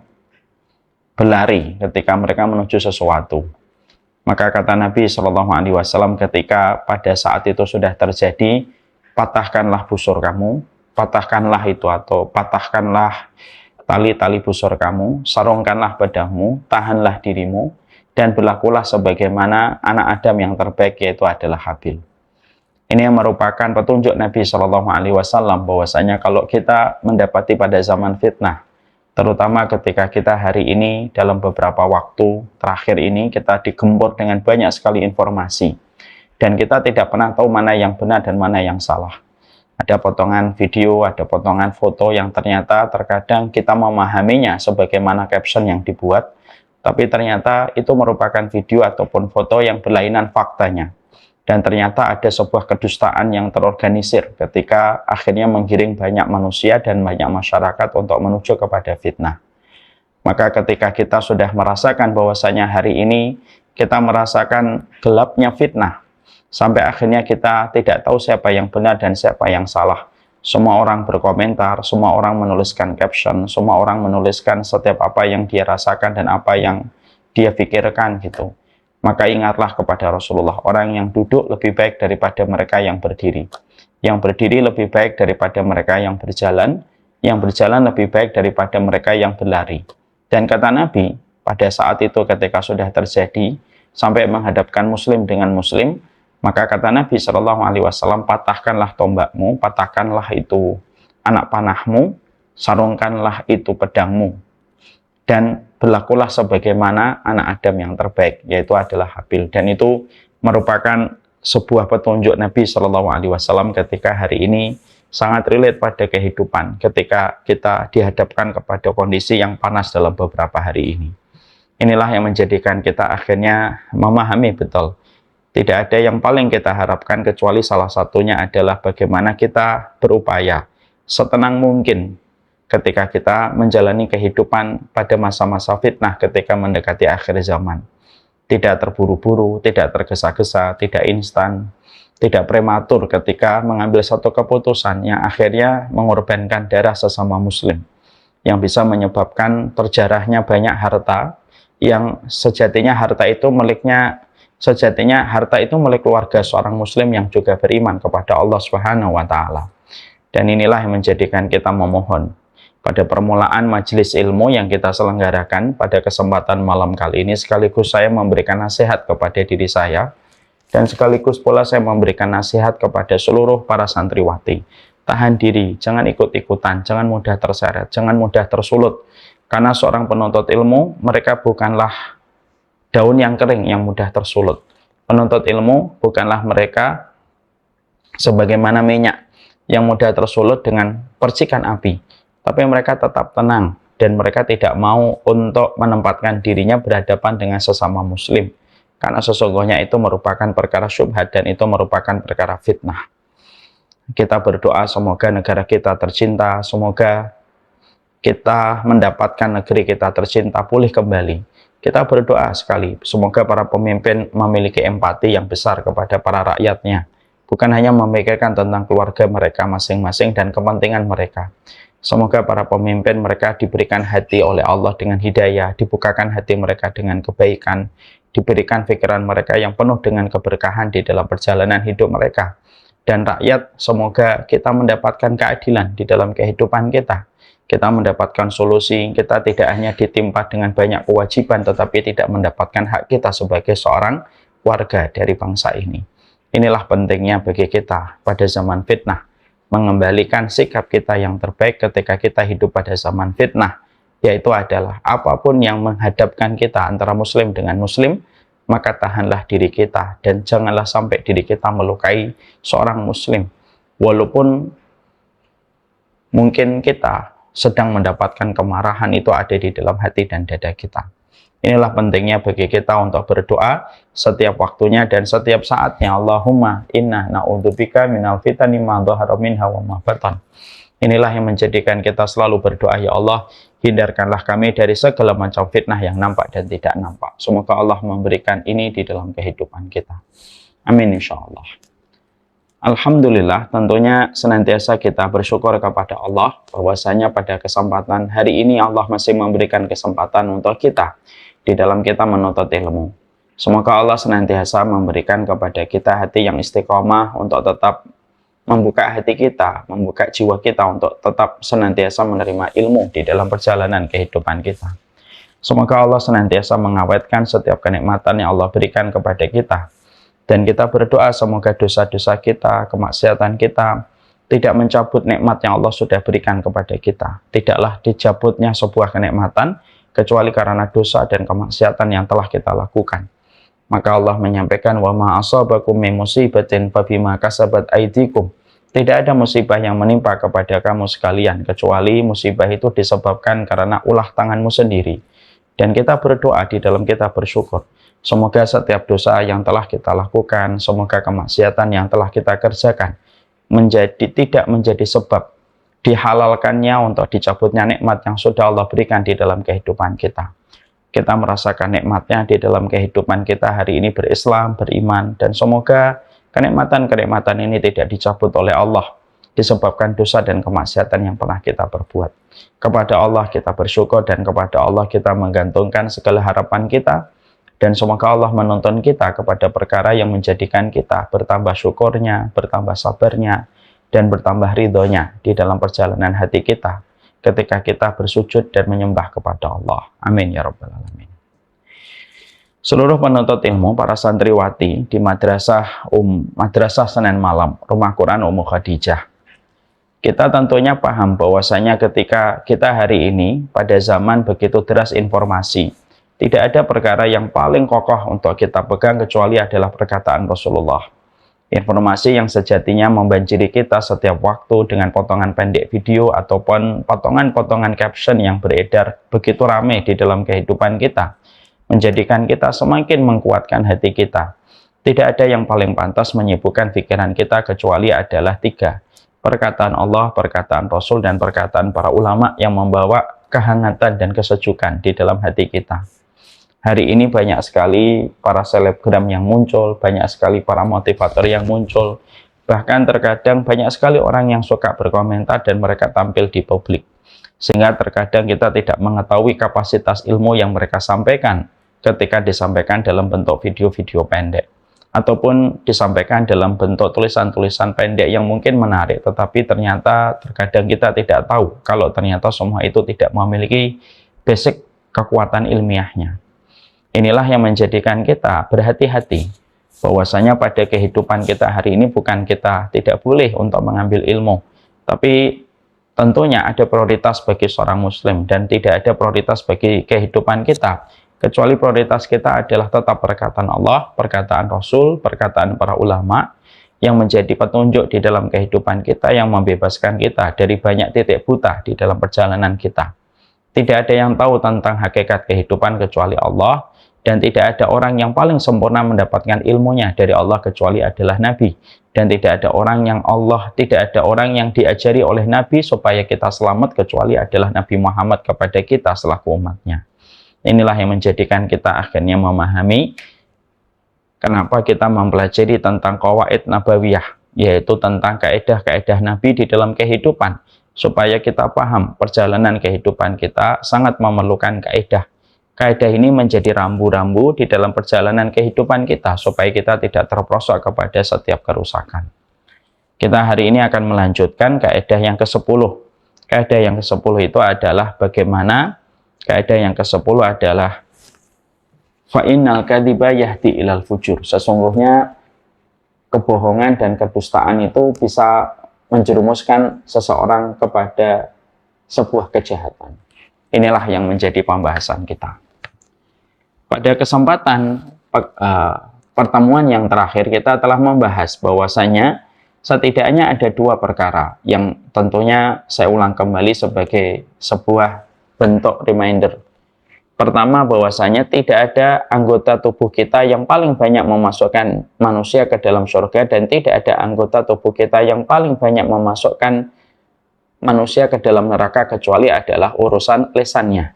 berlari ketika mereka menuju sesuatu. Maka kata Nabi Shallallahu Alaihi Wasallam ketika pada saat itu sudah terjadi, patahkanlah busur kamu, patahkanlah itu atau patahkanlah tali-tali busur kamu, sarungkanlah pedangmu, tahanlah dirimu, dan berlakulah sebagaimana anak Adam yang terbaik, yaitu adalah Habil. Ini yang merupakan petunjuk Nabi Shallallahu Alaihi Wasallam bahwasanya kalau kita mendapati pada zaman fitnah, terutama ketika kita hari ini dalam beberapa waktu terakhir ini kita digempur dengan banyak sekali informasi dan kita tidak pernah tahu mana yang benar dan mana yang salah. Ada potongan video, ada potongan foto yang ternyata terkadang kita memahaminya sebagaimana caption yang dibuat, tapi ternyata itu merupakan video ataupun foto yang berlainan faktanya. Dan ternyata ada sebuah kedustaan yang terorganisir ketika akhirnya menggiring banyak manusia dan banyak masyarakat untuk menuju kepada fitnah. Maka ketika kita sudah merasakan bahwasanya hari ini kita merasakan gelapnya fitnah, sampai akhirnya kita tidak tahu siapa yang benar dan siapa yang salah. Semua orang berkomentar, semua orang menuliskan caption, semua orang menuliskan setiap apa yang dia rasakan dan apa yang dia pikirkan gitu. Maka ingatlah kepada Rasulullah, orang yang duduk lebih baik daripada mereka yang berdiri. Yang berdiri lebih baik daripada mereka yang berjalan lebih baik daripada mereka yang berlari. Dan kata Nabi, pada saat itu ketika sudah terjadi, sampai menghadapkan muslim dengan muslim, maka kata Nabi SAW, patahkanlah tombakmu, patahkanlah itu anak panahmu, sarungkanlah itu pedangmu, dan berlakulah sebagaimana anak Adam yang terbaik, yaitu adalah Habil. Dan itu merupakan sebuah petunjuk Nabi Shallallahu Alaihi Wasallam ketika hari ini sangat relate pada kehidupan, ketika kita dihadapkan kepada kondisi yang panas dalam beberapa hari ini. Inilah yang menjadikan kita akhirnya memahami betul. Tidak ada yang paling kita harapkan kecuali salah satunya adalah bagaimana kita berupaya setenang mungkin ketika kita menjalani kehidupan pada masa-masa fitnah ketika mendekati akhir zaman. Tidak terburu-buru, tidak tergesa-gesa, tidak instan, tidak prematur ketika mengambil satu keputusan yang akhirnya mengorbankan darah sesama muslim, yang bisa menyebabkan terjarahnya banyak harta yang sejatinya harta itu milik keluarga seorang muslim yang juga beriman kepada Allah Subhanahu wa taala. Dan inilah yang menjadikan kita memohon Pada permulaan majelis ilmu yang kita selenggarakan pada kesempatan malam kali ini, sekaligus saya memberikan nasihat kepada diri saya, dan sekaligus pula saya memberikan nasihat kepada seluruh para santriwati. Tahan diri, jangan ikut-ikutan, jangan mudah terseret, jangan mudah tersulut. Karena seorang penuntut ilmu, mereka bukanlah daun yang kering yang mudah tersulut. Penuntut ilmu bukanlah mereka sebagaimana minyak yang mudah tersulut dengan percikan api. Tapi mereka tetap tenang dan mereka tidak mau untuk menempatkan dirinya berhadapan dengan sesama muslim. Karena sesungguhnya itu merupakan perkara syubhat dan itu merupakan perkara fitnah. Kita berdoa semoga negara kita tercinta, semoga kita mendapatkan negeri kita tercinta pulih kembali. Kita berdoa sekali, semoga para pemimpin memiliki empati yang besar kepada para rakyatnya. Bukan hanya memikirkan tentang keluarga mereka masing-masing dan kepentingan mereka. Semoga para pemimpin mereka diberikan hati oleh Allah dengan hidayah, dibukakan hati mereka dengan kebaikan, diberikan pikiran mereka yang penuh dengan keberkahan di dalam perjalanan hidup mereka. Dan rakyat, semoga kita mendapatkan keadilan di dalam kehidupan kita. Kita mendapatkan solusi, kita tidak hanya ditimpa dengan banyak kewajiban, tetapi tidak mendapatkan hak kita sebagai seorang warga dari bangsa ini. Inilah pentingnya bagi kita pada zaman fitnah, mengembalikan sikap kita yang terbaik ketika kita hidup pada zaman fitnah, yaitu adalah apapun yang menghadapkan kita antara muslim dengan muslim, maka tahanlah diri kita dan janganlah sampai diri kita melukai seorang muslim, walaupun mungkin kita sedang mendapatkan kemarahan itu ada di dalam hati dan dada kita. Inilah pentingnya bagi kita untuk berdoa setiap waktunya dan setiap saatnya. Allahumma inna na'udzubika minal fitani ma dhahara minha wa ma batan. Inilah yang menjadikan kita selalu berdoa, ya Allah, hindarkanlah kami dari segala macam fitnah yang nampak dan tidak nampak. Semoga Allah memberikan ini di dalam kehidupan kita. Amin insyaallah. Alhamdulillah, tentunya senantiasa kita bersyukur kepada Allah bahwasanya pada kesempatan hari ini Allah masih memberikan kesempatan untuk kita di dalam kita menuntut ilmu. Semoga Allah senantiasa memberikan kepada kita hati yang istiqomah untuk tetap membuka hati kita, membuka jiwa kita untuk tetap senantiasa menerima ilmu di dalam perjalanan kehidupan kita. Semoga Allah senantiasa mengawetkan setiap kenikmatan yang Allah berikan kepada kita. Dan kita berdoa semoga dosa-dosa kita, kemaksiatan kita tidak mencabut nikmat yang Allah sudah berikan kepada kita. Tidaklah dicabutnya sebuah kenikmatan kecuali karena dosa dan kemaksiatan yang telah kita lakukan. Maka Allah menyampaikan, wa ma asabakum min musibatin fabima kasabat aydikum. Tidak ada musibah yang menimpa kepada kamu sekalian kecuali musibah itu disebabkan karena ulah tanganmu sendiri. Dan kita berdoa di dalam kita bersyukur. Semoga setiap dosa yang telah kita lakukan, semoga kemaksiatan yang telah kita kerjakan tidak menjadi sebab dihalalkannya untuk dicabutnya nikmat yang sudah Allah berikan di dalam kehidupan kita. Kita merasakan nikmatnya di dalam kehidupan kita hari ini berislam, beriman, dan semoga kenikmatan-kenikmatan ini tidak dicabut oleh Allah disebabkan dosa dan kemaksiatan yang pernah kita perbuat. Kepada Allah kita bersyukur dan kepada Allah kita menggantungkan segala harapan kita. Dan semoga Allah menuntun kita kepada perkara yang menjadikan kita bertambah syukurnya, bertambah sabarnya, dan bertambah ridhonya di dalam perjalanan hati kita ketika kita bersujud dan menyembah kepada Allah. Amin ya rabbal alamin. Seluruh penuntut ilmu, para santriwati di Madrasah Senen Malam, Rumah Quran Ummu Khadijah. Kita tentunya paham bahwasanya ketika kita hari ini pada zaman begitu deras informasi, tidak ada perkara yang paling kokoh untuk kita pegang kecuali adalah perkataan Rasulullah. Informasi yang sejatinya membanjiri kita setiap waktu dengan potongan pendek video ataupun potongan-potongan caption yang beredar begitu ramai di dalam kehidupan kita, menjadikan kita semakin menguatkan hati kita. Tidak ada yang paling pantas menyibukkan pikiran kita kecuali adalah 3. Perkataan Allah, perkataan Rasul, dan perkataan para ulama yang membawa kehangatan dan kesejukan di dalam hati kita. Hari ini banyak sekali para selebgram yang muncul, banyak sekali para motivator yang muncul, bahkan terkadang banyak sekali orang yang suka berkomentar dan mereka tampil di publik. Sehingga terkadang kita tidak mengetahui kapasitas ilmu yang mereka sampaikan ketika disampaikan dalam bentuk video-video pendek. ataupun disampaikan dalam bentuk tulisan-tulisan pendek yang mungkin menarik, tetapi ternyata terkadang kita tidak tahu kalau ternyata semua itu tidak memiliki basic kekuatan ilmiahnya. Inilah yang menjadikan kita berhati-hati bahwasanya pada kehidupan kita hari ini bukan kita tidak boleh untuk mengambil ilmu, tapi tentunya ada prioritas bagi seorang muslim dan tidak ada prioritas bagi kehidupan kita kecuali prioritas kita adalah tetap perkataan Allah, perkataan Rasul, perkataan para ulama yang menjadi petunjuk di dalam kehidupan kita, yang membebaskan kita dari banyak titik buta di dalam perjalanan kita. Tidak ada yang tahu tentang hakikat kehidupan kecuali Allah, dan tidak ada orang yang paling sempurna mendapatkan ilmunya dari Allah kecuali adalah Nabi. Dan tidak ada orang yang diajari oleh Nabi supaya kita selamat kecuali adalah Nabi Muhammad kepada kita selaku umatnya. Inilah yang menjadikan kita akhirnya memahami kenapa kita mempelajari tentang qawaid nabawiyah, yaitu tentang kaedah-kaedah Nabi di dalam kehidupan, supaya kita paham perjalanan kehidupan kita sangat memerlukan kaedah. Kaedah ini menjadi rambu-rambu di dalam perjalanan kehidupan kita, supaya kita tidak terperosok kepada setiap kerusakan. Kita hari ini akan melanjutkan kaedah yang ke-10. Kaedah yang ke-10 itu adalah bagaimana. Kaidah yang ke-10 adalah fa'innal kadhiba yahdi ilal fujur. Sesungguhnya kebohongan dan kedustaan itu bisa menjerumuskan seseorang kepada sebuah kejahatan. Inilah yang menjadi pembahasan kita. Pada kesempatan pertemuan yang terakhir kita telah membahas bahwasanya setidaknya ada dua perkara yang tentunya saya ulang kembali sebagai sebuah bentuk reminder. Pertama, bahwasanya tidak ada anggota tubuh kita yang paling banyak memasukkan manusia ke dalam surga, dan tidak ada anggota tubuh kita yang paling banyak memasukkan manusia ke dalam neraka kecuali adalah urusan lisannya.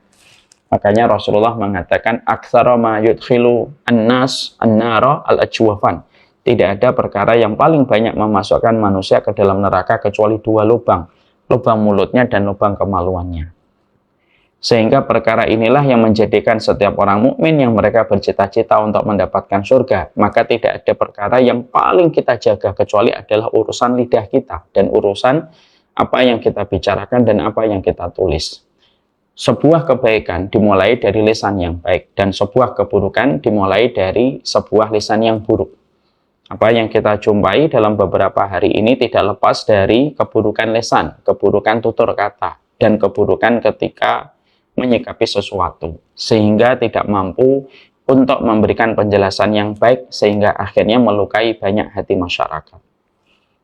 Makanya Rasulullah mengatakan aktsara ma yudkhilu an-nas an-nara al-ajwafan. Tidak ada perkara yang paling banyak memasukkan manusia ke dalam neraka kecuali dua lubang mulutnya dan lubang kemaluannya. Sehingga perkara inilah yang menjadikan setiap orang mukmin yang mereka bercita-cita untuk mendapatkan surga, maka tidak ada perkara yang paling kita jaga kecuali adalah urusan lidah kita dan urusan apa yang kita bicarakan dan apa yang kita tulis. Sebuah kebaikan dimulai dari lisan yang baik, dan sebuah keburukan dimulai dari sebuah lisan yang buruk. Apa yang kita jumpai dalam beberapa hari ini tidak lepas dari keburukan lisan, keburukan tutur kata, dan keburukan ketika menyikapi sesuatu, sehingga tidak mampu untuk memberikan penjelasan yang baik, sehingga akhirnya melukai banyak hati masyarakat.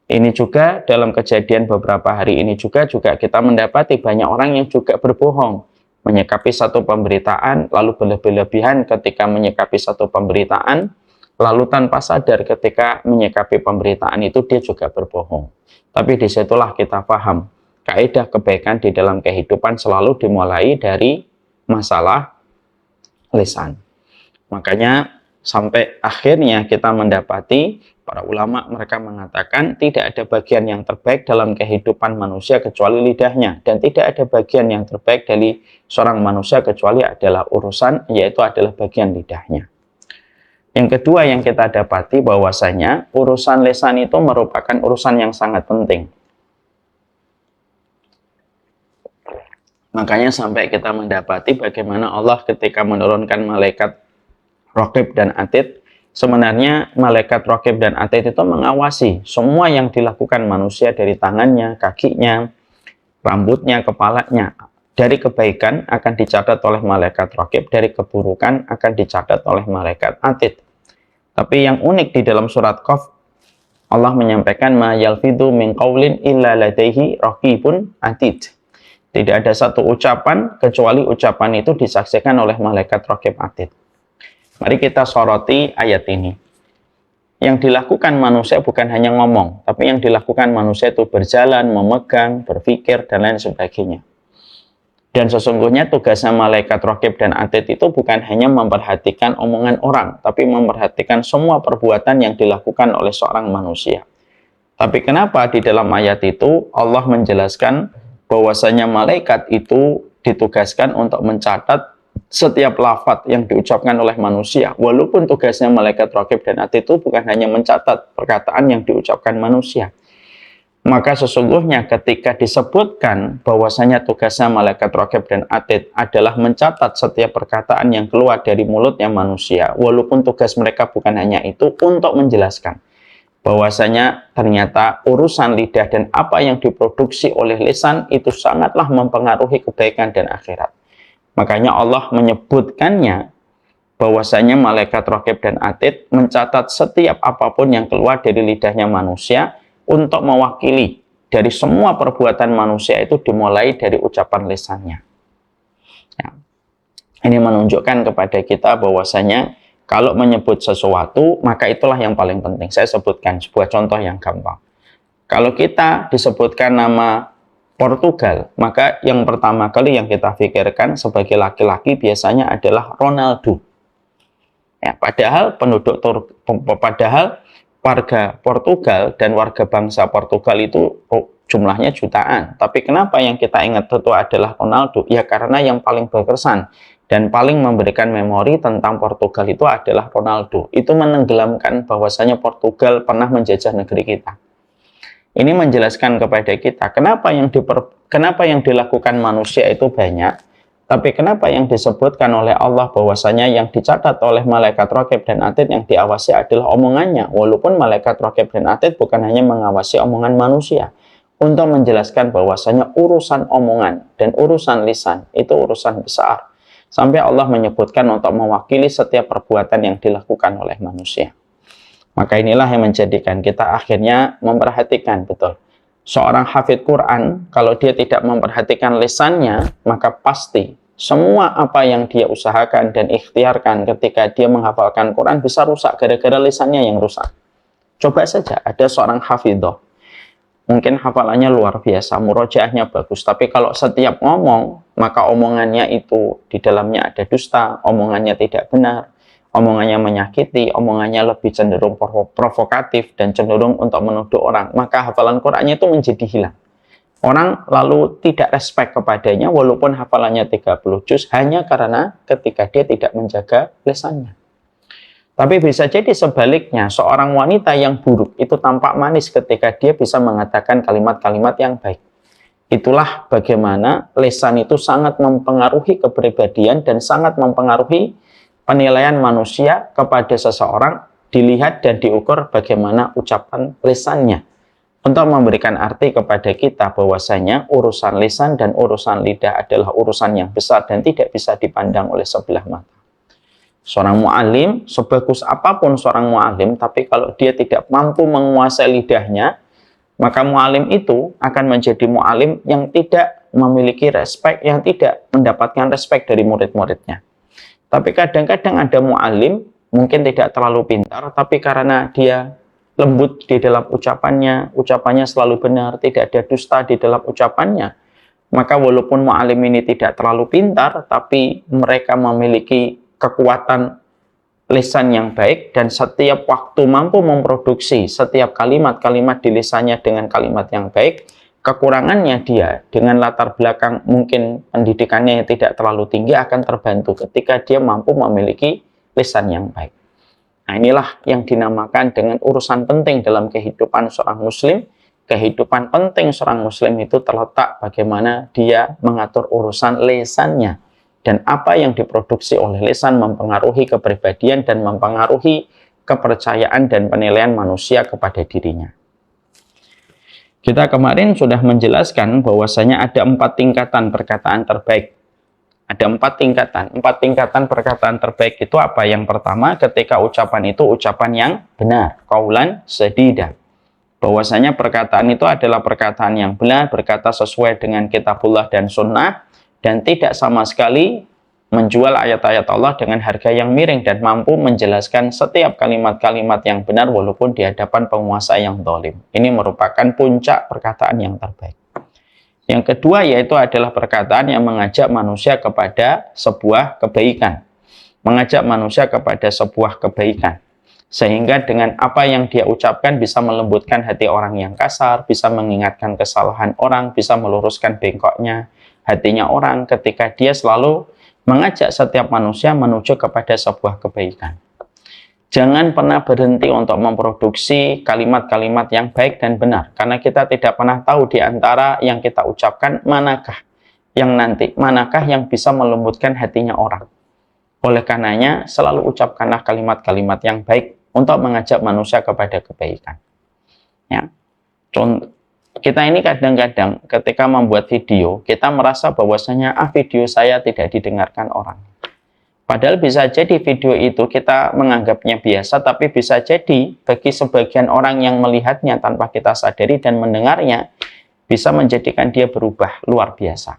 Ini juga dalam kejadian beberapa hari ini juga kita mendapati banyak orang yang juga berbohong, menyikapi satu pemberitaan, lalu berlebihan ketika menyikapi satu pemberitaan, lalu tanpa sadar ketika menyikapi pemberitaan itu dia juga berbohong. Tapi disitulah kita paham kaidah kebaikan di dalam kehidupan selalu dimulai dari masalah lisan. Makanya sampai akhirnya kita mendapati para ulama mereka mengatakan tidak ada bagian yang terbaik dalam kehidupan manusia kecuali lidahnya, dan tidak ada bagian yang terbaik dari seorang manusia kecuali adalah urusan, yaitu adalah bagian lidahnya. Yang kedua yang kita dapati bahwasanya urusan lisan itu merupakan urusan yang sangat penting. Makanya sampai kita mendapati bagaimana Allah ketika menurunkan malaikat Raqib dan Atid, sebenarnya malaikat Raqib dan Atid itu mengawasi semua yang dilakukan manusia dari tangannya, kakinya, rambutnya, kepalanya. Dari kebaikan akan dicatat oleh malaikat Raqib, dari keburukan akan dicatat oleh malaikat Atid. Tapi yang unik di dalam surat Qaf, Allah menyampaikan ma yalfidhu min qaulin illa ladaihi raqibun atid. Tidak ada satu ucapan kecuali ucapan itu disaksikan oleh malaikat Raqib Atid. Mari kita soroti ayat ini. Yang dilakukan manusia bukan hanya ngomong, tapi yang dilakukan manusia itu berjalan, memegang, berpikir, dan lain sebagainya. Dan sesungguhnya tugasnya malaikat Raqib dan Atid itu bukan hanya memperhatikan omongan orang, tapi memperhatikan semua perbuatan yang dilakukan oleh seorang manusia. Tapi kenapa di dalam ayat itu Allah menjelaskan bahwasanya malaikat itu ditugaskan untuk mencatat setiap lafaz yang diucapkan oleh manusia, walaupun tugasnya malaikat raqib dan atid itu bukan hanya mencatat perkataan yang diucapkan manusia. Maka sesungguhnya ketika disebutkan bahwasanya tugasnya malaikat raqib dan atid adalah mencatat setiap perkataan yang keluar dari mulutnya manusia, walaupun tugas mereka bukan hanya itu, untuk menjelaskan bahwasanya ternyata urusan lidah dan apa yang diproduksi oleh lisan itu sangatlah mempengaruhi kebaikan dan akhirat. Makanya Allah menyebutkannya bahwasanya malaikat raqib dan atid mencatat setiap apapun yang keluar dari lidahnya manusia untuk mewakili dari semua perbuatan manusia itu dimulai dari ucapan lisannya. Ya. Ini menunjukkan kepada kita bahwasanya kalau menyebut sesuatu maka itulah yang paling penting. Saya sebutkan sebuah contoh yang gampang. Kalau kita disebutkan nama Portugal, maka yang pertama kali yang kita pikirkan sebagai laki-laki biasanya adalah Ronaldo. Ya, padahal warga Portugal dan warga bangsa Portugal itu jumlahnya jutaan. Tapi kenapa yang kita ingat itu adalah Ronaldo? Ya karena yang paling berkesan dan paling memberikan memori tentang Portugal itu adalah Ronaldo. Itu menenggelamkan bahwasanya Portugal pernah menjajah negeri kita. Ini menjelaskan kepada kita kenapa yang dilakukan manusia itu banyak, tapi kenapa yang disebutkan oleh Allah bahwasanya yang dicatat oleh malaikat raqib dan atid yang diawasi adalah omongannya, walaupun malaikat raqib dan atid bukan hanya mengawasi omongan manusia, untuk menjelaskan bahwasanya urusan omongan dan urusan lisan itu urusan besar, sampai Allah menyebutkan untuk mewakili setiap perbuatan yang dilakukan oleh manusia. Maka inilah yang menjadikan kita akhirnya memperhatikan betul. Seorang hafidz Quran, kalau dia tidak memperhatikan lisannya, maka pasti semua apa yang dia usahakan dan ikhtiarkan ketika dia menghafalkan Quran bisa rusak gara-gara lisannya yang rusak. Coba saja ada seorang hafidzoh, mungkin hafalannya luar biasa, murojaahnya bagus, tapi kalau setiap ngomong, maka omongannya itu di dalamnya ada dusta, omongannya tidak benar, omongannya menyakiti, omongannya lebih cenderung provokatif dan cenderung untuk menuduh orang, maka hafalan Qur'annya itu menjadi hilang. Orang lalu tidak respect kepadanya walaupun hafalannya 30 juz hanya karena ketika dia tidak menjaga lisannya. Tapi bisa jadi sebaliknya, seorang wanita yang buruk itu tampak manis ketika dia bisa mengatakan kalimat-kalimat yang baik. Itulah bagaimana lisan itu sangat mempengaruhi kepribadian dan sangat mempengaruhi penilaian manusia kepada seseorang, dilihat dan diukur bagaimana ucapan lisannya. Untuk memberikan arti kepada kita bahwasanya urusan lisan dan urusan lidah adalah urusan yang besar dan tidak bisa dipandang oleh sebelah mata. Seorang mu'alim, sebagus apapun seorang mu'alim, tapi kalau dia tidak mampu menguasai lidahnya, maka mu'alim itu akan menjadi mu'alim yang tidak memiliki respek, yang tidak mendapatkan respek dari murid-muridnya. Tapi kadang-kadang ada mu'alim, mungkin tidak terlalu pintar, tapi karena dia lembut di dalam ucapannya selalu benar, tidak ada dusta di dalam ucapannya, maka walaupun mu'alim ini tidak terlalu pintar, tapi mereka memiliki kekuatan lisan yang baik, dan setiap waktu mampu memproduksi setiap kalimat-kalimat di lisannya dengan kalimat yang baik. Kekurangannya dia dengan latar belakang mungkin pendidikannya yang tidak terlalu tinggi akan terbantu ketika dia mampu memiliki lisan yang baik. Nah, inilah yang dinamakan dengan urusan penting dalam kehidupan seorang muslim. Kehidupan penting seorang muslim itu terletak bagaimana dia mengatur urusan lisannya, dan apa yang diproduksi oleh lisan mempengaruhi kepribadian dan mempengaruhi kepercayaan dan penilaian manusia kepada dirinya. Kita kemarin sudah menjelaskan bahwasanya ada 4 tingkatan perkataan terbaik. Ada 4 tingkatan. 4 tingkatan perkataan terbaik itu apa? Yang pertama, ketika ucapan itu ucapan yang benar, qaulan sadida. Bahwasanya perkataan itu adalah perkataan yang benar, berkata sesuai dengan kitabullah dan sunnah, dan tidak sama sekali menjual ayat-ayat Allah dengan harga yang miring, dan mampu menjelaskan setiap kalimat-kalimat yang benar walaupun di hadapan penguasa yang zalim. Ini merupakan puncak perkataan yang terbaik. Yang kedua yaitu adalah perkataan yang mengajak manusia kepada sebuah kebaikan. Mengajak manusia kepada sebuah kebaikan. Sehingga dengan apa yang dia ucapkan bisa melembutkan hati orang yang kasar, bisa mengingatkan kesalahan orang, bisa meluruskan bengkoknya hatinya orang ketika dia selalu mengajak setiap manusia menuju kepada sebuah kebaikan. Jangan pernah berhenti untuk memproduksi kalimat-kalimat yang baik dan benar, karena kita tidak pernah tahu di antara yang kita ucapkan manakah yang bisa melembutkan hatinya orang. Oleh karenanya, selalu ucapkanlah kalimat-kalimat yang baik untuk mengajak manusia kepada kebaikan. Ya. Contoh, kita ini kadang-kadang ketika membuat video, kita merasa bahwasanya video saya tidak didengarkan orang. Padahal bisa jadi video itu kita menganggapnya biasa, tapi bisa jadi bagi sebagian orang yang melihatnya tanpa kita sadari dan mendengarnya, bisa menjadikan dia berubah luar biasa.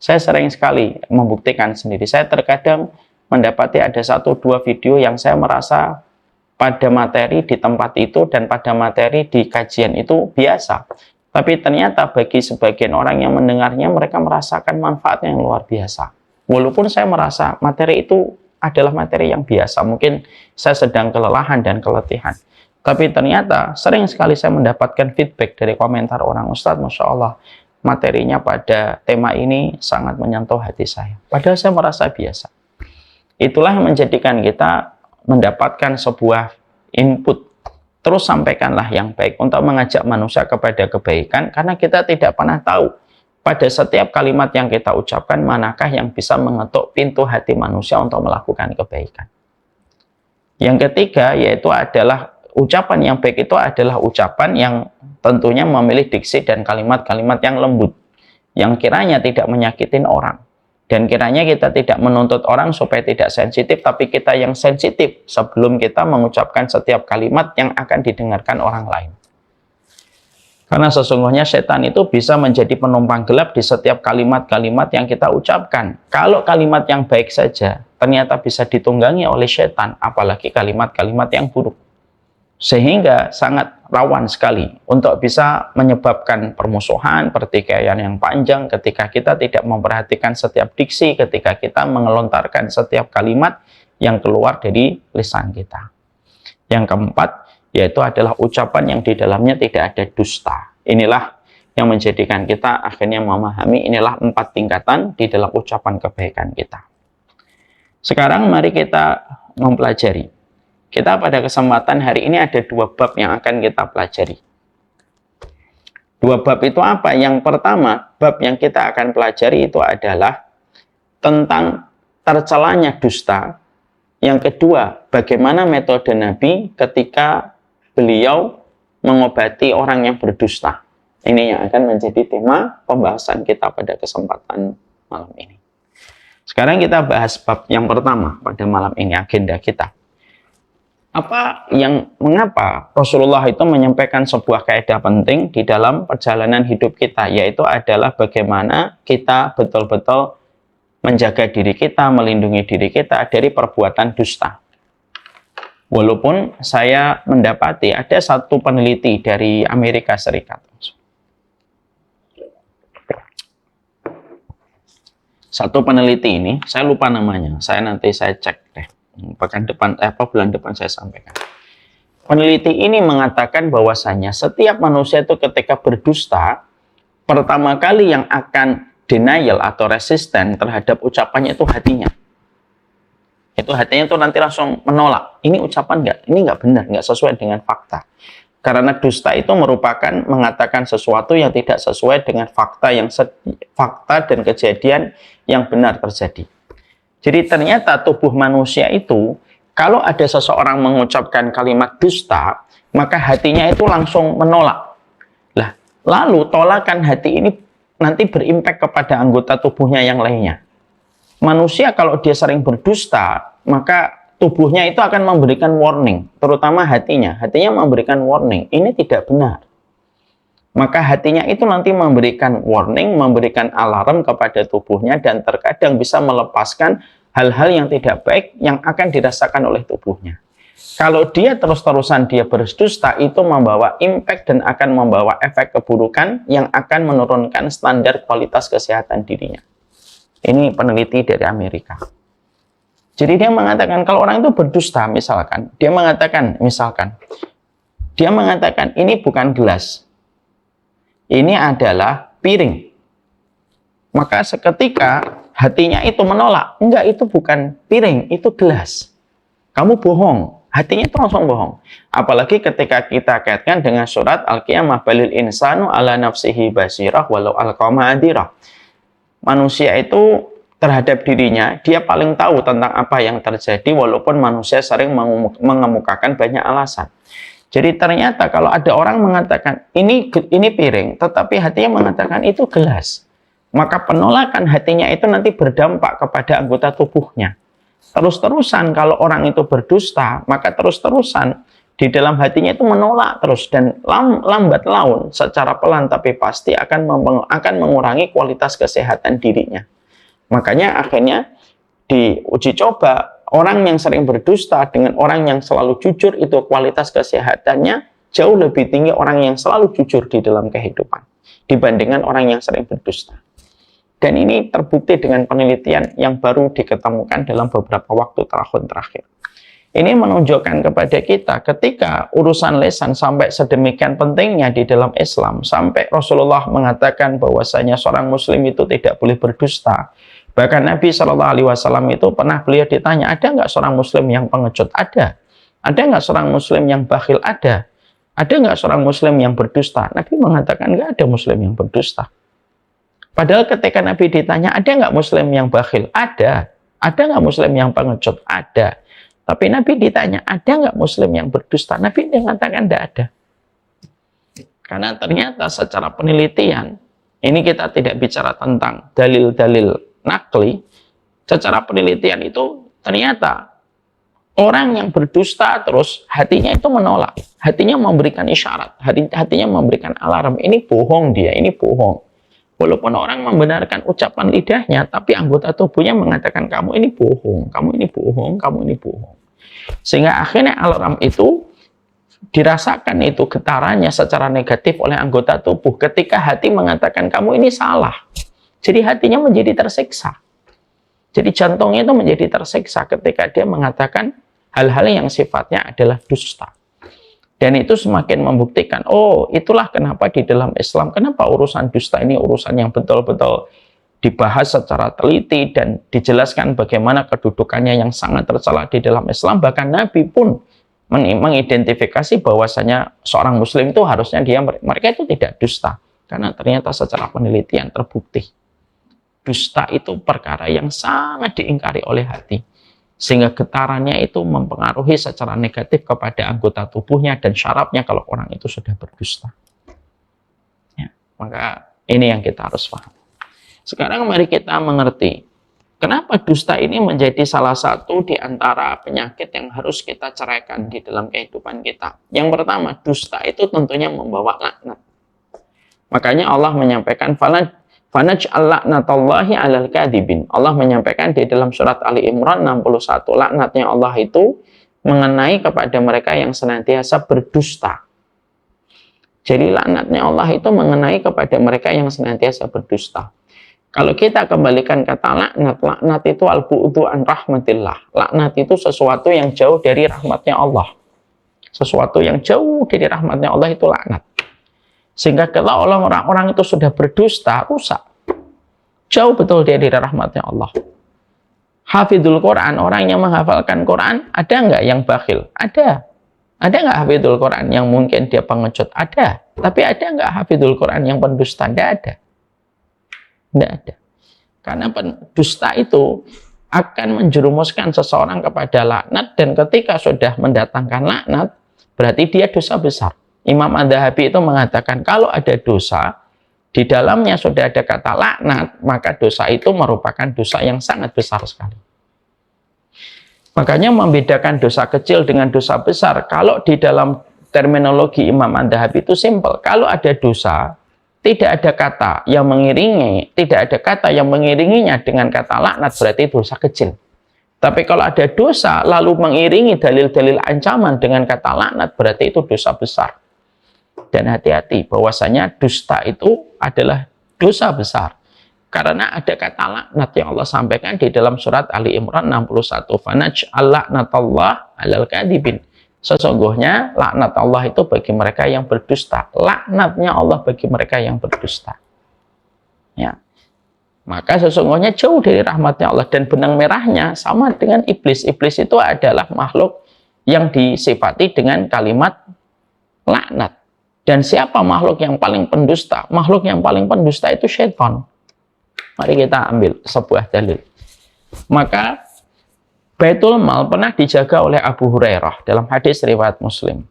Saya sering sekali membuktikan sendiri. Saya terkadang mendapati ada 1-2 video yang saya merasa pada materi di tempat itu dan pada materi di kajian itu biasa. Tapi ternyata bagi sebagian orang yang mendengarnya, mereka merasakan manfaatnya yang luar biasa. Walaupun saya merasa materi itu adalah materi yang biasa, mungkin saya sedang kelelahan dan keletihan. Tapi ternyata sering sekali saya mendapatkan feedback dari komentar orang, Ustadz, Masya Allah, materinya pada tema ini sangat menyentuh hati saya. Padahal saya merasa biasa. Itulah yang menjadikan kita mendapatkan sebuah input. Terus sampaikanlah yang baik untuk mengajak manusia kepada kebaikan, karena kita tidak pernah tahu pada setiap kalimat yang kita ucapkan, manakah yang bisa mengetuk pintu hati manusia untuk melakukan kebaikan. Yang ketiga, yaitu adalah ucapan yang baik itu adalah ucapan yang tentunya memilih diksi dan kalimat-kalimat yang lembut, yang kiranya tidak menyakitin orang. Dan kiranya kita tidak menuntut orang supaya tidak sensitif, tapi kita yang sensitif sebelum kita mengucapkan setiap kalimat yang akan didengarkan orang lain. Karena sesungguhnya setan itu bisa menjadi penumpang gelap di setiap kalimat-kalimat yang kita ucapkan. Kalau kalimat yang baik saja ternyata bisa ditunggangi oleh setan, apalagi kalimat-kalimat yang buruk. Sehingga sangat rawan sekali untuk bisa menyebabkan permusuhan, pertikaian yang panjang ketika kita tidak memperhatikan setiap diksi, ketika kita mengelontarkan setiap kalimat yang keluar dari lisan kita. Yang keempat, yaitu adalah ucapan yang di dalamnya tidak ada dusta. Inilah yang menjadikan kita akhirnya memahami inilah 4 tingkatan di dalam ucapan kebaikan kita. Sekarang mari kita mempelajari. Kita pada kesempatan hari ini ada 2 bab yang akan kita pelajari. 2 bab itu apa? Yang pertama, bab yang kita akan pelajari itu adalah tentang tercelanya dusta. Yang kedua, bagaimana metode Nabi ketika beliau mengobati orang yang berdusta. Ini yang akan menjadi tema pembahasan kita pada kesempatan malam ini. Sekarang kita bahas bab yang pertama pada malam ini, agenda kita. Mengapa Rasulullah itu menyampaikan sebuah kaidah penting di dalam perjalanan hidup kita, yaitu adalah bagaimana kita betul-betul menjaga diri kita, melindungi diri kita dari perbuatan dusta. Walaupun saya mendapati ada satu peneliti dari Amerika Serikat. Satu peneliti ini, saya lupa namanya. Nanti saya cek deh. Bulan depan saya sampaikan. Peneliti ini mengatakan bahwasanya setiap manusia itu ketika berdusta, pertama kali yang akan denial atau resisten terhadap ucapannya itu hatinya. Itu hatinya itu nanti langsung menolak. Ini ucapan ini nggak benar, nggak sesuai dengan fakta. Karena dusta itu merupakan mengatakan sesuatu yang tidak sesuai dengan fakta dan kejadian yang benar terjadi. Jadi ternyata tubuh manusia itu, kalau ada seseorang mengucapkan kalimat dusta, maka hatinya itu langsung menolak. Lalu tolakan hati ini nanti berimpak kepada anggota tubuhnya yang lainnya. Manusia kalau dia sering berdusta, maka tubuhnya itu akan memberikan warning, terutama hatinya. Hatinya memberikan warning, ini tidak benar. Maka hatinya itu nanti memberikan warning, memberikan alarm kepada tubuhnya, dan terkadang bisa melepaskan hal-hal yang tidak baik yang akan dirasakan oleh tubuhnya. Kalau dia terus-terusan dia berdusta, itu membawa impact dan akan membawa efek keburukan yang akan menurunkan standar kualitas kesehatan dirinya. Ini peneliti dari Amerika. Jadi dia mengatakan kalau orang itu berdusta, misalkan dia mengatakan ini bukan gelas, ini adalah piring. Maka seketika hatinya itu menolak. Enggak, itu bukan piring, itu gelas. Kamu bohong. Hatinya itu langsung bohong. Apalagi ketika kita kaitkan dengan surat Al-Qiyamah, balil insanu ala nafsihi basirah walau alqama adirah. Manusia itu terhadap dirinya, dia paling tahu tentang apa yang terjadi, walaupun manusia sering mengemukakan banyak alasan. Jadi ternyata kalau ada orang mengatakan ini piring, tetapi hatinya mengatakan itu gelas, maka penolakan hatinya itu nanti berdampak kepada anggota tubuhnya. Terus-terusan kalau orang itu berdusta, maka terus-terusan di dalam hatinya itu menolak terus, dan lambat laun secara pelan tapi pasti akan mengurangi kualitas kesehatan dirinya. Makanya akhirnya diuji coba, orang yang sering berdusta dengan orang yang selalu jujur itu kualitas kesehatannya jauh lebih tinggi orang yang selalu jujur di dalam kehidupan dibandingkan orang yang sering berdusta. Dan ini terbukti dengan penelitian yang baru diketemukan dalam beberapa waktu tahun terakhir. Ini menunjukkan kepada kita ketika urusan lisan sampai sedemikian pentingnya di dalam Islam, sampai Rasulullah mengatakan bahwasanya seorang muslim itu tidak boleh berdusta. Bahkan Nabi Shallallahu Alaihi Wasallam itu pernah beliau ditanya, ada nggak seorang muslim yang pengecut? Ada. Ada nggak seorang muslim yang bakhil? Ada. Ada nggak seorang muslim yang berdusta? Nabi mengatakan nggak ada muslim yang berdusta. Padahal ketika Nabi ditanya, ada nggak muslim yang bakhil? Ada. Ada nggak muslim yang pengecut? Ada. Tapi Nabi ditanya, ada nggak muslim yang berdusta? Nabi mengatakan tidak ada. Karena ternyata secara penelitian, ini kita tidak bicara tentang dalil-dalil nakli, secara penelitian itu ternyata orang yang berdusta terus hatinya itu menolak, hatinya memberikan isyarat, hatinya memberikan alarm, ini bohong dia, ini bohong. Walaupun orang membenarkan ucapan lidahnya, tapi anggota tubuhnya mengatakan kamu ini bohong, kamu ini bohong, kamu ini bohong. Sehingga akhirnya alarm itu dirasakan itu getarannya secara negatif oleh anggota tubuh ketika hati mengatakan kamu ini salah. Jadi hatinya menjadi tersiksa. Jadi jantungnya itu menjadi tersiksa ketika dia mengatakan hal-hal yang sifatnya adalah dusta. Dan itu semakin membuktikan, oh itulah kenapa di dalam Islam, kenapa urusan dusta ini urusan yang betul-betul dibahas secara teliti dan dijelaskan bagaimana kedudukannya yang sangat tercela di dalam Islam. Bahkan Nabi pun mengidentifikasi bahwasanya seorang muslim itu harusnya mereka itu tidak dusta. Karena ternyata secara penelitian terbukti dusta itu perkara yang sangat diingkari oleh hati, sehingga getarannya itu mempengaruhi secara negatif kepada anggota tubuhnya dan syarafnya kalau orang itu sudah berdusta. Ya, maka ini yang kita harus paham. Sekarang mari kita mengerti kenapa dusta ini menjadi salah satu di antara penyakit yang harus kita ceraikan di dalam kehidupan kita. Yang pertama, dusta itu tentunya membawa laknat. Makanya Allah menyampaikan fanaj'al laknatallahi 'alal kadhibin. Allah menyampaikan di dalam surat Ali Imran 61, laknatnya Allah itu mengenai kepada mereka yang senantiasa berdusta. Jadi laknatnya Allah itu mengenai kepada mereka yang senantiasa berdusta. Kalau kita kembalikan kata laknat, laknat itu al-bu'du an rahmatillah. Laknat itu sesuatu yang jauh dari rahmatnya Allah. Sesuatu yang jauh dari rahmatnya Allah itu laknat. Sehingga kalau orang-orang itu sudah berdusta, rusak. Jauh betul dari rahmatnya Allah. Hafidul Quran, orang yang menghafalkan Quran, ada nggak yang bakhil? Ada. Ada nggak hafidul Quran yang mungkin dia pengecut? Ada. Tapi ada nggak hafidul Quran yang pendusta? Tidak ada. Tidak ada. Karena dusta itu akan menjerumuskan seseorang kepada laknat, dan ketika sudah mendatangkan laknat, berarti dia dosa besar. Imam Adz-Dzahabi itu mengatakan kalau ada dosa, di dalamnya sudah ada kata laknat, maka dosa itu merupakan dosa yang sangat besar sekali. Makanya membedakan dosa kecil dengan dosa besar, kalau di dalam terminologi Imam Adz-Dzahabi itu simpel. Kalau ada dosa, tidak ada kata yang mengiringinya dengan kata laknat, berarti dosa kecil. Tapi kalau ada dosa lalu mengiringi dalil-dalil ancaman dengan kata laknat, berarti itu dosa besar. Dan hati-hati bahwasanya dusta itu adalah dosa besar. Karena ada kata laknat yang Allah sampaikan di dalam surat Ali Imran 61. Fanaj'al laknatallah 'alal kadhibin. Sesungguhnya laknat Allah itu bagi mereka yang berdusta. Laknatnya Allah bagi mereka yang berdusta. Ya. maka sesungguhnya jauh dari rahmatnya Allah. Dan benang merahnya sama dengan iblis. Iblis itu adalah makhluk yang disifati dengan kalimat laknat. Dan siapa makhluk yang paling pendusta? Makhluk yang paling pendusta itu syaitan. Mari kita ambil sebuah dalil. Maka Baitul Mal pernah dijaga oleh Abu Hurairah dalam hadis riwayat Muslim.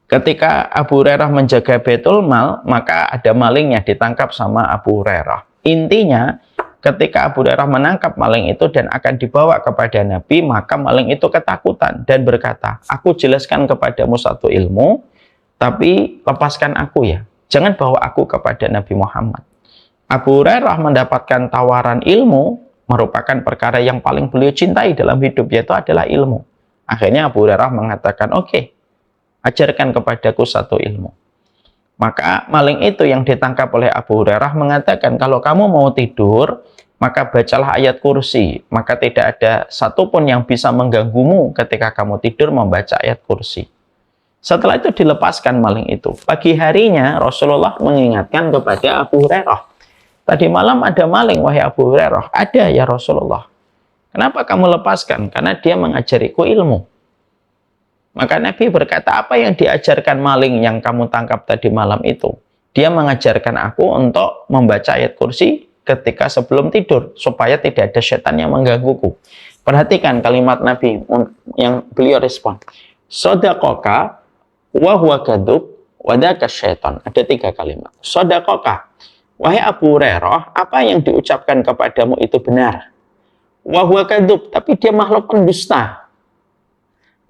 Ketika Abu Hurairah menjaga Baitul Mal, maka ada maling yang ditangkap sama Abu Hurairah. Intinya, ketika Abu Hurairah menangkap maling itu dan akan dibawa kepada Nabi, maka maling itu ketakutan dan berkata, "Aku jelaskan kepadamu satu ilmu, tapi lepaskan aku ya. Jangan bawa aku kepada Nabi Muhammad." Abu Hurairah mendapatkan tawaran ilmu, merupakan perkara yang paling beliau cintai dalam hidup, yaitu adalah ilmu. Akhirnya Abu Hurairah mengatakan, "Oke, ajarkan kepadaku satu ilmu." Maka maling itu yang ditangkap oleh Abu Hurairah mengatakan, "Kalau kamu mau tidur, maka bacalah ayat kursi. Maka tidak ada satupun yang bisa mengganggumu ketika kamu tidur membaca ayat kursi." Setelah itu dilepaskan maling itu. Pagi harinya Rasulullah mengingatkan kepada Abu Hurairah, "Tadi malam ada maling, wahai Abu Hurairah." "Ada ya Rasulullah." "Kenapa kamu lepaskan?" "Karena dia mengajariku ilmu." Maka Nabi berkata, "Apa yang diajarkan maling yang kamu tangkap tadi malam itu?" "Dia mengajarkan aku untuk membaca ayat kursi ketika sebelum tidur, supaya tidak ada setan yang menggangguku." Perhatikan kalimat Nabi yang beliau respon. "Shadaqaka wa huwa kadzub wa dzaka syaitan." Ada 3 kalimat. Shadaqaka, wahai Abu Hurairah, apa yang diucapkan kepadamu itu benar. Wa huwa kadzub, tapi dia makhluk pendusta.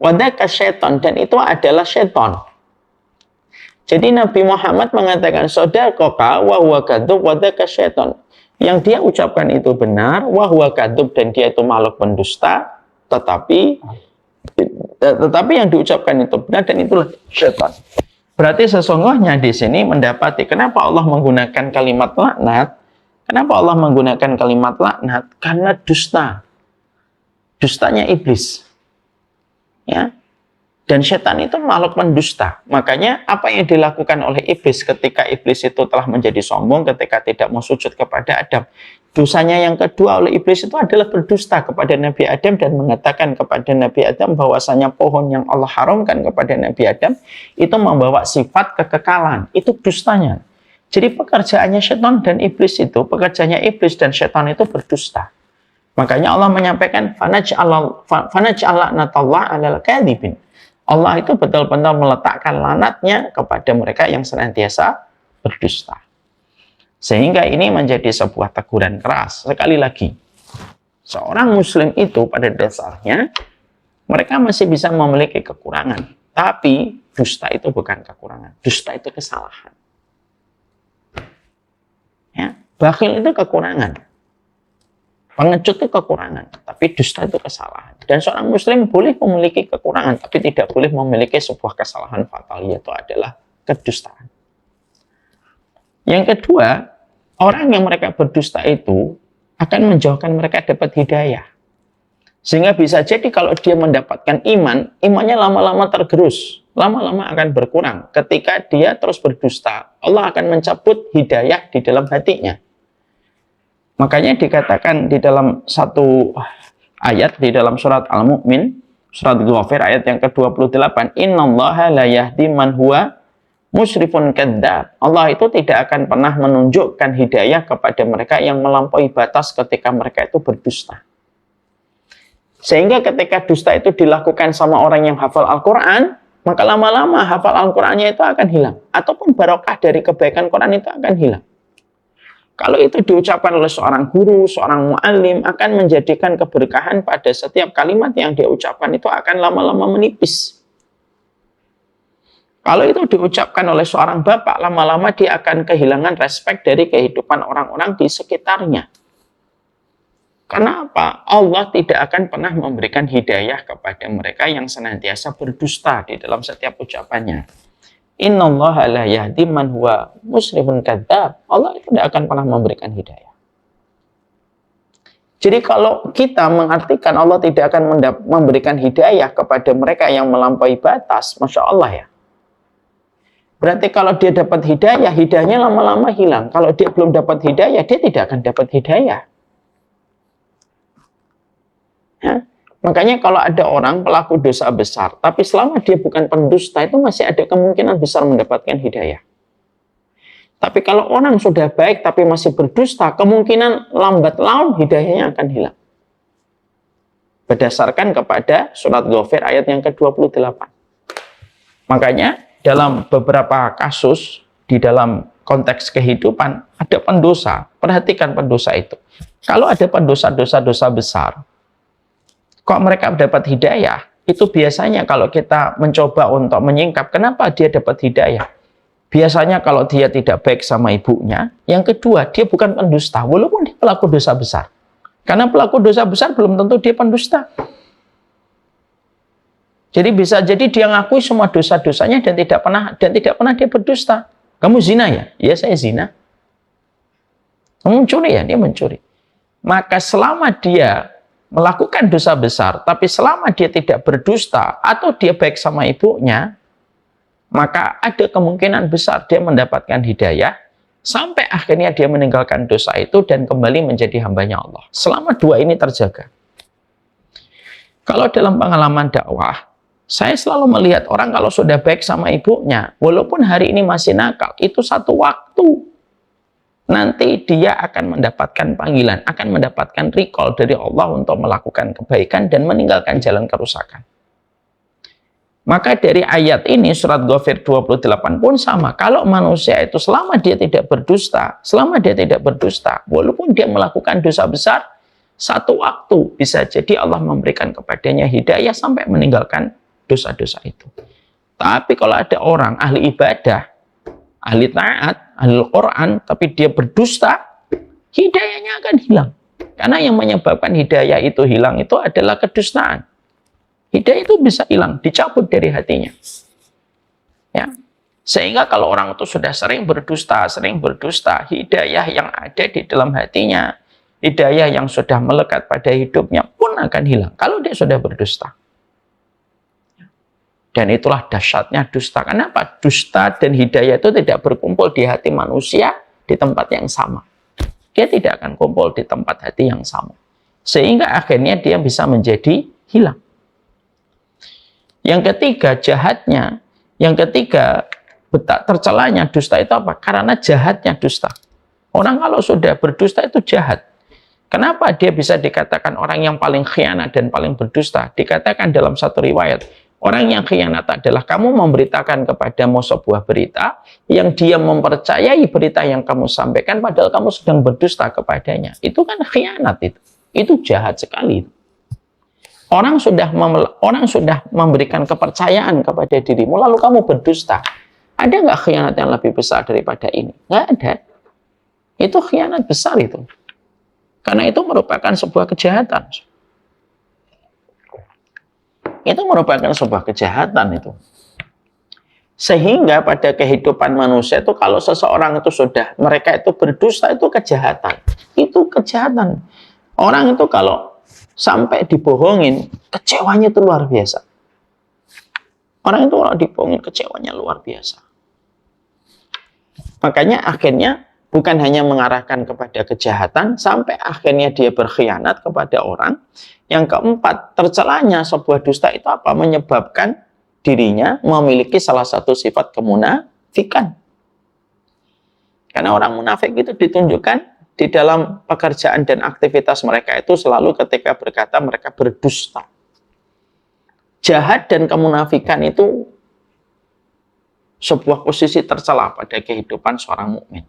Wa dzaka syaitan, dan itu adalah syaitan. Jadi Nabi Muhammad mengatakan shadaqaka wa huwa kadzub wa dzaka syaitan. Yang dia ucapkan itu benar, wa huwa kadzub, dan dia itu makhluk pendusta, tetapi yang diucapkan itu benar, dan itulah syaitan. Berarti sesungguhnya di sini mendapati kenapa Allah menggunakan kalimat laknat. Kenapa Allah menggunakan kalimat laknat? Karena dusta. Dustanya iblis. Ya. Dan setan itu makhluk pendusta. Makanya apa yang dilakukan oleh iblis ketika iblis itu telah menjadi sombong ketika tidak mau sujud kepada Adam. Dosanya yang kedua oleh iblis itu adalah berdusta kepada Nabi Adam dan mengatakan kepada Nabi Adam bahwasanya pohon yang Allah haramkan kepada Nabi Adam itu membawa sifat kekekalan. Itu dustanya. Jadi pekerjaannya setan dan iblis itu, pekerjaannya iblis dan setan itu berdusta. Makanya Allah menyampaikan fanaj'al la'natallah 'alal kadzibin. Allah itu betul-betul meletakkan lanatnya kepada mereka yang senantiasa berdusta. Sehingga ini menjadi sebuah teguran keras. Sekali lagi, seorang muslim itu pada dasarnya mereka masih bisa memiliki kekurangan. Tapi dusta itu bukan kekurangan. Dusta itu kesalahan. Ya, bakhil itu kekurangan. Pengecut itu kekurangan, tapi dusta itu kesalahan. Dan seorang muslim boleh memiliki kekurangan, tapi tidak boleh memiliki sebuah kesalahan fatal, yaitu adalah kedustaan. Yang kedua, orang yang mereka berdusta itu akan menjauhkan mereka dapat hidayah. Sehingga bisa jadi kalau dia mendapatkan iman, imannya lama-lama tergerus, lama-lama akan berkurang. Ketika dia terus berdusta, Allah akan mencabut hidayah di dalam hatinya. Makanya dikatakan di dalam satu ayat di dalam surat Al-Mu'min, surat Ghafir ayat yang ke-28, "Innallaha la yahdi man huwa musyrifun kadzdzab." Allah itu tidak akan pernah menunjukkan hidayah kepada mereka yang melampaui batas ketika mereka itu berdusta. Sehingga ketika dusta itu dilakukan sama orang yang hafal Al-Quran, maka lama-lama hafal Al-Qurannya itu akan hilang. Ataupun barokah dari kebaikan Quran itu akan hilang. Kalau itu diucapkan oleh seorang guru, seorang mu'allim, akan menjadikan keberkahan pada setiap kalimat yang dia ucapkan itu akan lama-lama menipis. Kalau itu diucapkan oleh seorang bapak, lama-lama dia akan kehilangan respek dari kehidupan orang-orang di sekitarnya. Karena apa? Allah tidak akan pernah memberikan hidayah kepada mereka yang senantiasa berdusta di dalam setiap ucapannya. Innallaha la yahdi man huwa musyrifun kadzdzab. Allah tidak akan pernah memberikan hidayah. Jadi kalau kita mengartikan Allah tidak akan memberikan hidayah kepada mereka yang melampaui batas, Masya Allah ya. Berarti kalau dia dapat hidayah, hidayahnya lama-lama hilang. Kalau dia belum dapat hidayah, dia tidak akan dapat hidayah. Ya. Makanya kalau ada orang pelaku dosa besar, tapi selama dia bukan pendusta, itu masih ada kemungkinan besar mendapatkan hidayah. Tapi kalau orang sudah baik tapi masih berdusta, kemungkinan lambat laun hidayahnya akan hilang. Berdasarkan kepada surat Ghafir ayat yang ke-28. Makanya dalam beberapa kasus di dalam konteks kehidupan ada pendosa. Perhatikan pendosa itu. Kalau ada pendosa dosa besar, kok mereka dapat hidayah? Itu biasanya kalau kita mencoba untuk menyingkap kenapa dia dapat hidayah. Biasanya kalau dia tidak baik sama ibunya, yang kedua dia bukan pendusta walaupun dia pelaku dosa besar. Karena pelaku dosa besar belum tentu dia pendusta. Jadi bisa jadi dia ngakui semua dosa-dosanya dan tidak pernah dia berdusta. Kamu zina ya? Ya saya zina. Kamu mencuri ya? Dia mencuri. Maka selama dia melakukan dosa besar, tapi selama dia tidak berdusta atau dia baik sama ibunya, maka ada kemungkinan besar dia mendapatkan hidayah sampai akhirnya dia meninggalkan dosa itu dan kembali menjadi hambanya Allah. Selama dua ini terjaga. Kalau dalam pengalaman dakwah, saya selalu melihat orang kalau sudah baik sama ibunya, walaupun hari ini masih nakal, itu satu waktu nanti dia akan mendapatkan panggilan, akan mendapatkan recall dari Allah untuk melakukan kebaikan dan meninggalkan jalan kerusakan. Maka dari ayat ini, surat Ghafir 28 pun sama. Kalau manusia itu selama dia tidak berdusta, walaupun dia melakukan dosa besar, satu waktu bisa jadi Allah memberikan kepadanya hidayah sampai meninggalkan dosa-dosa itu. Tapi kalau ada orang ahli ibadah, ahli taat, ahli Quran, tapi dia berdusta, hidayahnya akan hilang. Karena yang menyebabkan hidayah itu hilang itu adalah kedustaan. Hidayah itu bisa hilang, dicabut dari hatinya. Ya. Sehingga kalau orang itu sudah sering berdusta, hidayah yang ada di dalam hatinya, hidayah yang sudah melekat pada hidupnya pun akan hilang kalau dia sudah berdusta. Dan itulah dahsyatnya dusta. Kenapa? Dusta dan hidayah itu tidak berkumpul di hati manusia di tempat yang sama. Dia tidak akan kumpul di tempat hati yang sama. Sehingga akhirnya dia bisa menjadi hilang. Yang ketiga, jahatnya. Yang ketiga, tercelanya dusta itu apa? Karena jahatnya dusta. Orang kalau sudah berdusta itu jahat. Kenapa dia bisa dikatakan orang yang paling khianat dan paling berdusta? Dikatakan dalam satu riwayat, orang yang khianat adalah kamu memberitakan kepadamu sebuah berita yang dia mempercayai berita yang kamu sampaikan padahal kamu sedang berdusta kepadanya. Itu kan khianat itu. Itu jahat sekali. Orang sudah memberikan kepercayaan kepada dirimu lalu kamu berdusta. Ada nggak khianat yang lebih besar daripada ini? Nggak ada. Itu khianat besar itu. Karena itu merupakan sebuah kejahatan. Itu merupakan sebuah kejahatan itu. Sehingga pada kehidupan manusia itu kalau seseorang itu sudah, mereka itu berdusta itu kejahatan. Itu kejahatan. Orang itu kalau sampai dibohongin, kecewanya itu luar biasa. Orang itu kalau dibohongin, kecewanya luar biasa. Makanya akhirnya bukan hanya mengarahkan kepada kejahatan, sampai akhirnya dia berkhianat kepada orang. Yang keempat, tercelanya sebuah dusta itu apa? Menyebabkan dirinya memiliki salah satu sifat kemunafikan. Karena orang munafik itu ditunjukkan di dalam pekerjaan dan aktivitas mereka itu selalu ketika berkata mereka berdusta. Jahat dan kemunafikan itu sebuah posisi tercela pada kehidupan seorang mukmin.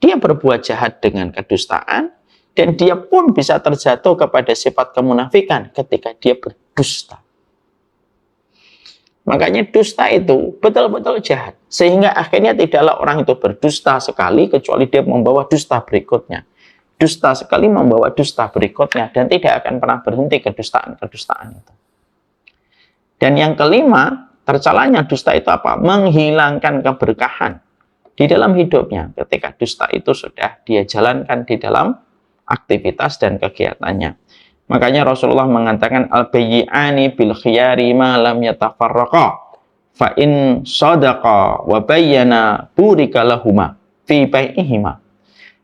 Dia berbuat jahat dengan kedustaan dan dia pun bisa terjatuh kepada sifat kemunafikan ketika dia berdusta. Makanya dusta itu betul-betul jahat. Sehingga akhirnya tidaklah orang itu berdusta sekali kecuali dia membawa dusta berikutnya. Dusta sekali membawa dusta berikutnya dan tidak akan pernah berhenti kedustaan-kedustaan itu. Dan yang kelima, tercelanya dusta itu apa? Menghilangkan keberkahan di dalam hidupnya ketika dusta itu sudah dia jalankan di dalam aktivitas dan kegiatannya. Makanya Rasulullah mengatakan al-bayyi'ani bil khiyari ma lam yatafarraqa fa in sadaqa wa bayyana burika lahuma fi bai'ihima.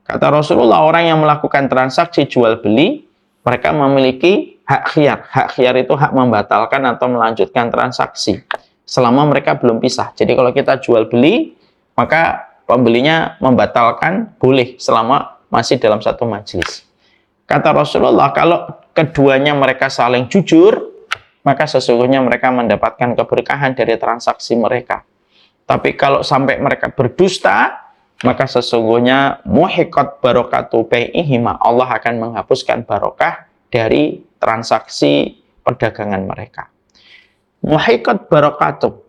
Kata Rasulullah, orang yang melakukan transaksi jual beli, mereka memiliki hak khiyar. Hak khiyar itu hak membatalkan atau melanjutkan transaksi selama mereka belum pisah. Jadi kalau kita jual beli, maka pembelinya membatalkan boleh selama masih dalam satu majelis. Kata Rasulullah, kalau keduanya mereka saling jujur, maka sesungguhnya mereka mendapatkan keberkahan dari transaksi mereka. Tapi kalau sampai mereka berdusta, maka sesungguhnya muhiqat barakatu bai'ihima, Allah akan menghapuskan barokah dari transaksi perdagangan mereka. Muhiqat barakatu,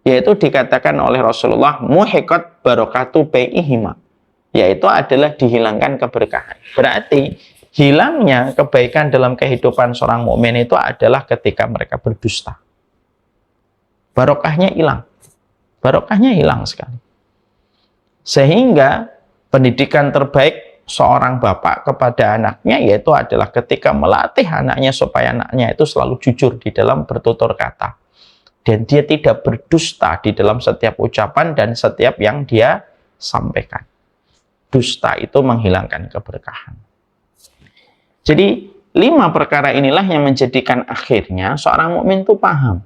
yaitu dikatakan oleh Rasulullah muhiqat barakatu bai'ihima, yaitu adalah dihilangkan keberkahan. Berarti hilangnya kebaikan dalam kehidupan seorang mukmin itu adalah ketika mereka berdusta. Barokahnya hilang. Barokahnya hilang sekali. Sehingga pendidikan terbaik seorang bapak kepada anaknya yaitu adalah ketika melatih anaknya supaya anaknya itu selalu jujur di dalam bertutur kata. Dan dia tidak berdusta di dalam setiap ucapan dan setiap yang dia sampaikan. Dusta itu menghilangkan keberkahan. Jadi 5 perkara inilah yang menjadikan akhirnya seorang mukmin itu paham.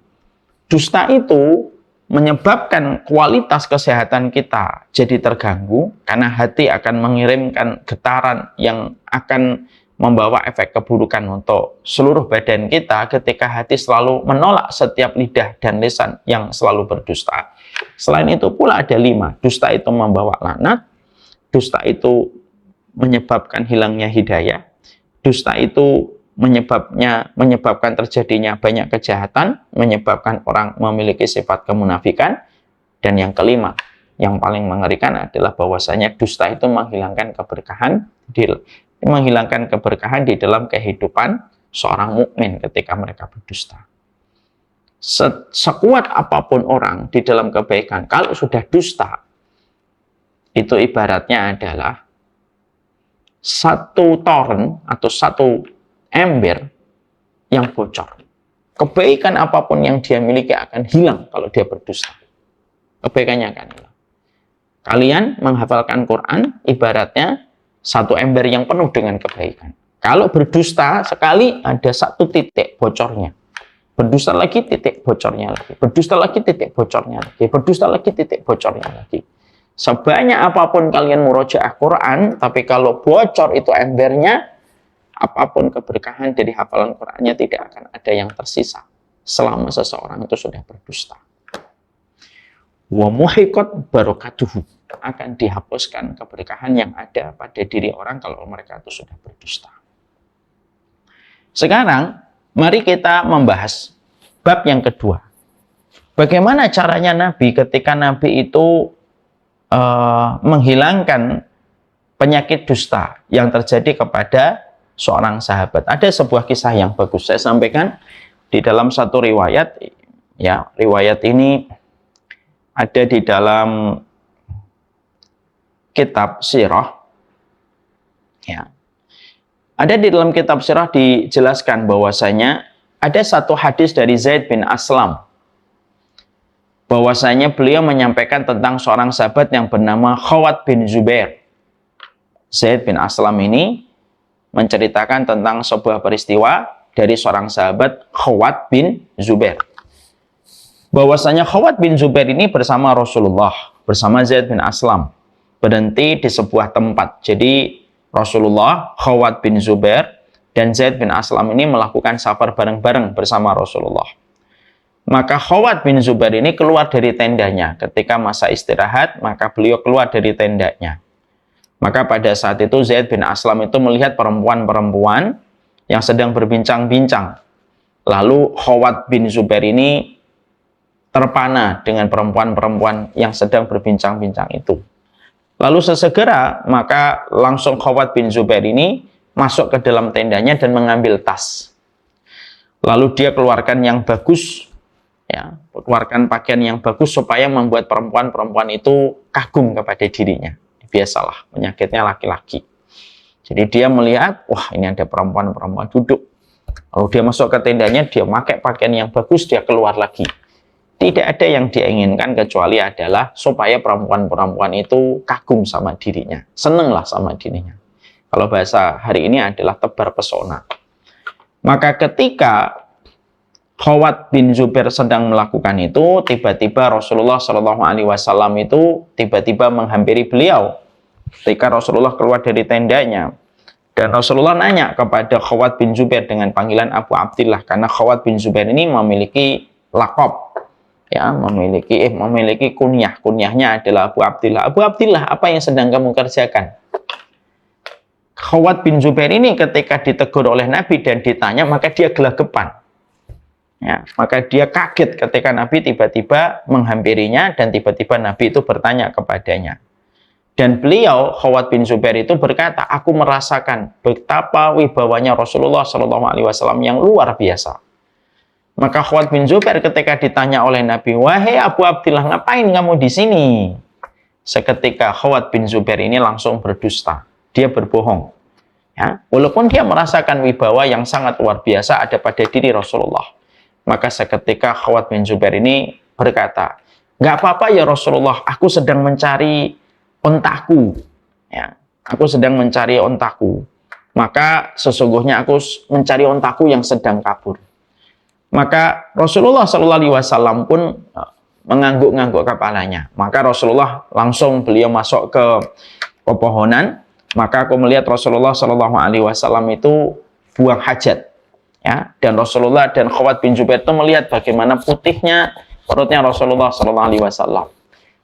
Dusta itu menyebabkan kualitas kesehatan kita jadi terganggu karena hati akan mengirimkan getaran yang akan membawa efek keburukan untuk seluruh badan kita ketika hati selalu menolak setiap lidah dan lisan yang selalu berdusta. Selain itu pula ada 5. Dusta itu membawa laknat, dusta itu menyebabkan hilangnya hidayah, dusta itu menyebabkan terjadinya banyak kejahatan, menyebabkan orang memiliki sifat kemunafikan, dan yang kelima, yang paling mengerikan adalah bahwasanya dusta itu menghilangkan keberkahan di dalam kehidupan seorang mukmin ketika mereka berdusta. Sekuat apapun orang di dalam kebaikan, kalau sudah dusta, itu ibaratnya adalah satu toren atau satu ember yang bocor. Kebaikan apapun yang dia miliki akan hilang kalau dia berdusta. Kebaikannya akan hilang. Kalian menghafalkan Quran ibaratnya satu ember yang penuh dengan kebaikan. Kalau berdusta sekali ada satu titik bocornya. Berdusta lagi titik bocornya lagi. Berdusta lagi titik bocornya lagi. Berdusta lagi titik bocornya lagi. Sebanyak apapun kalian murojaah Quran, tapi kalau bocor itu embernya, apapun keberkahan dari hafalan Qurannya tidak akan ada yang tersisa selama seseorang itu sudah berdusta. Wa muhiqat barakatuhu, akan dihapuskan keberkahan yang ada pada diri orang kalau mereka itu sudah berdusta. Sekarang mari kita membahas bab yang kedua. Bagaimana caranya Nabi ketika Nabi itu menghilangkan penyakit dusta yang terjadi kepada seorang sahabat. Ada sebuah kisah yang bagus saya sampaikan di dalam satu riwayat. Ya, riwayat ini ada di dalam kitab sirah. Ya. Ada di dalam kitab sirah dijelaskan bahwasanya ada satu hadis dari Zaid bin Aslam. Bahwasanya beliau menyampaikan tentang seorang sahabat yang bernama Khawat bin Zubair. Zaid bin Aslam ini menceritakan tentang sebuah peristiwa dari seorang sahabat Khawat bin Zubair. Bahwasanya Khawat bin Zubair ini bersama Rasulullah, bersama Zaid bin Aslam, berhenti di sebuah tempat. Jadi Rasulullah, Khawat bin Zubair, dan Zaid bin Aslam ini melakukan safar bareng-bareng bersama Rasulullah. Maka Khawat bin Zubair ini keluar dari tendanya. Ketika masa istirahat, maka beliau keluar dari tendanya. Maka pada saat itu Zaid bin Aslam itu melihat perempuan-perempuan yang sedang berbincang-bincang. Lalu Khawat bin Zubair ini terpana dengan perempuan-perempuan yang sedang berbincang-bincang itu. Lalu sesegera maka langsung Khawat bin Zubair ini masuk ke dalam tendanya dan mengambil tas. Lalu dia keluarkan yang bagus, ya, keluarkan pakaian yang bagus supaya membuat perempuan-perempuan itu kagum kepada dirinya. Biasalah, penyakitnya laki-laki. Jadi dia melihat, wah ini ada perempuan-perempuan duduk. Lalu dia masuk ke tendanya, dia pakai pakaian yang bagus, dia keluar lagi. Tidak ada yang dia inginkan kecuali adalah supaya perempuan-perempuan itu kagum sama dirinya, senenglah sama dirinya. Kalau bahasa hari ini adalah tebar pesona. Maka ketika Khawat bin Zubair sedang melakukan itu, tiba-tiba Rasulullah Shallallahu Alaihi Wasallam itu tiba-tiba menghampiri beliau. Ketika Rasulullah keluar dari tendanya, dan Rasulullah nanya kepada Khawat bin Zubair dengan panggilan Abu Abdillah, karena Khawat bin Zubair ini memiliki laqab, ya, memiliki kunyahnya adalah Abu Abdillah. Abu Abdillah, apa yang sedang kamu kerjakan? Khawat bin Zubair ini ketika ditegur oleh Nabi dan ditanya, maka dia gelagapan. Ya, maka dia kaget ketika Nabi tiba-tiba menghampirinya dan tiba-tiba Nabi itu bertanya kepadanya. Dan beliau, Khawat bin Zubair itu berkata, aku merasakan betapa wibawanya Rasulullah SAW yang luar biasa. Maka Khawat bin Zubair ketika ditanya oleh Nabi, wahai Abu Abdillah, ngapain kamu di sini? Seketika Khawat bin Zubair ini langsung berdusta. Dia berbohong. Ya, walaupun dia merasakan wibawa yang sangat luar biasa ada pada diri Rasulullah. Maka seketika Khawat bin Zubair ini berkata, nggak apa-apa ya Rasulullah, aku sedang mencari ontaku. Ya, aku sedang mencari ontaku. Maka sesungguhnya aku mencari ontaku yang sedang kabur. Maka Rasulullah SAW pun mengangguk-ngangguk kepalanya. Maka Rasulullah langsung beliau masuk ke pepohonan. Maka aku melihat Rasulullah SAW itu buang hajat. Ya, dan Rasulullah dan Khawat bin Zubair itu melihat bagaimana putihnya perutnya Rasulullah SAW.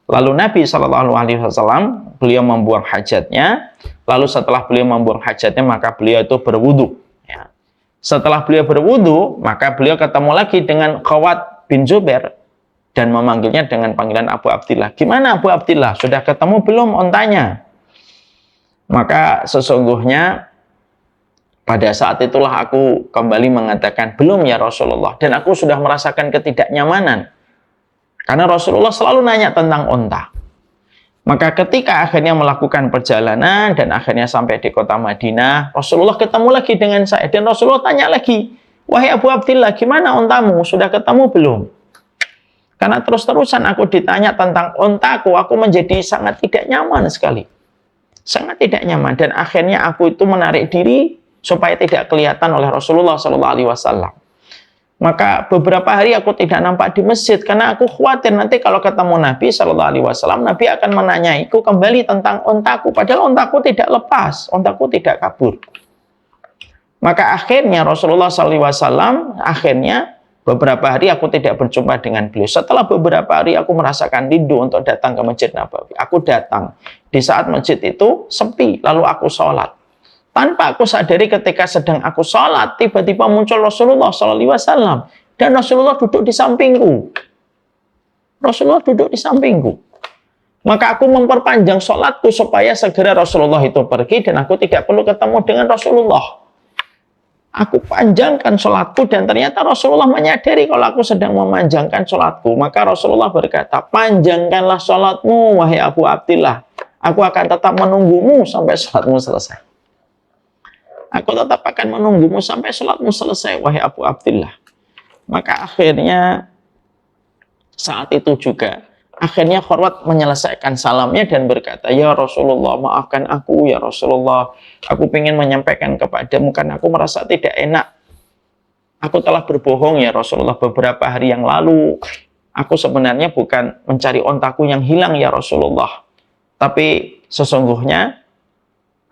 Lalu Nabi SAW beliau membuang hajatnya. Lalu setelah beliau membuang hajatnya maka beliau itu berwudu. Ya. Setelah beliau berwudu maka beliau ketemu lagi dengan Khawat bin Zubair dan memanggilnya dengan panggilan Abu Abdillah. Gimana Abu Abdillah? Sudah ketemu belum ontanya? Maka sesungguhnya pada saat itulah aku kembali mengatakan, belum ya Rasulullah. Dan aku sudah merasakan ketidaknyamanan. Karena Rasulullah selalu nanya tentang onta. Maka ketika akhirnya melakukan perjalanan dan akhirnya sampai di kota Madinah, Rasulullah ketemu lagi dengan saya. Dan Rasulullah tanya lagi, wahai Abu Abdillah, gimana ontamu? Sudah ketemu belum? Karena terus-terusan aku ditanya tentang ontaku, aku menjadi sangat tidak nyaman sekali. Sangat tidak nyaman. Dan akhirnya aku itu menarik diri supaya tidak kelihatan oleh Rasulullah SAW. Maka beberapa hari aku tidak nampak di masjid karena aku khawatir nanti kalau ketemu Nabi SAW, Nabi akan menanyaiku kembali tentang ontaku. Padahal ontaku tidak lepas, ontaku tidak kabur. Maka akhirnya Rasulullah SAW akhirnya beberapa hari aku tidak berjumpa dengan beliau. Setelah beberapa hari aku merasakan rindu untuk datang ke Masjid Nabawi. Aku datang di saat masjid itu sepi, lalu aku sholat. Tanpa aku sadari ketika sedang aku sholat, tiba-tiba muncul Rasulullah SAW. Dan Rasulullah duduk di sampingku. Rasulullah duduk di sampingku. Maka aku memperpanjang sholatku supaya segera Rasulullah itu pergi dan aku tidak perlu ketemu dengan Rasulullah. Aku panjangkan sholatku dan ternyata Rasulullah menyadari kalau aku sedang memanjangkan sholatku. Maka Rasulullah berkata, panjangkanlah sholatmu, wahai Abu Abdillah. Aku akan tetap menunggumu sampai sholatmu selesai. Aku tetap akan menunggumu sampai sholatmu selesai, wahai Abu Abdillah. Maka akhirnya saat itu juga, akhirnya Khawat menyelesaikan salamnya dan berkata, ya Rasulullah, maafkan aku ya Rasulullah. Aku ingin menyampaikan kepadamu karena aku merasa tidak enak. Aku telah berbohong ya Rasulullah beberapa hari yang lalu. Aku sebenarnya bukan mencari ontaku yang hilang ya Rasulullah. Tapi sesungguhnya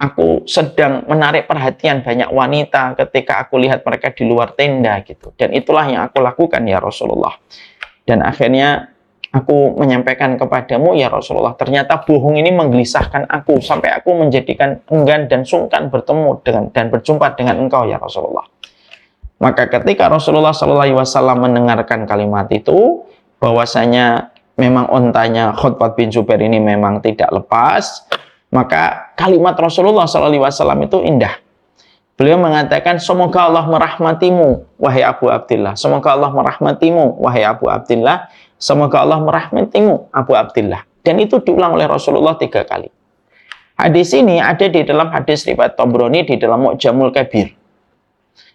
aku sedang menarik perhatian banyak wanita ketika aku lihat mereka di luar tenda gitu. Dan itulah yang aku lakukan ya Rasulullah. Dan akhirnya aku menyampaikan kepadamu ya Rasulullah. Ternyata bohong ini menggelisahkan aku sampai aku menjadikan enggan dan sungkan bertemu dengan dan berjumpa dengan engkau ya Rasulullah. Maka ketika Rasulullah SAW mendengarkan kalimat itu, bahwasanya memang ontanya Khawat bin Zubair ini memang tidak lepas, maka kalimat Rasulullah SAW itu indah. Beliau mengatakan, semoga Allah merahmatimu, wahai Abu Abdillah. Semoga Allah merahmatimu, wahai Abu Abdillah. Semoga Allah merahmatimu, Abu Abdillah. Dan itu diulang oleh Rasulullah 3 kali. Hadis ini ada di dalam hadis riwayat Tabrani di dalam Mu'jamul Kabir.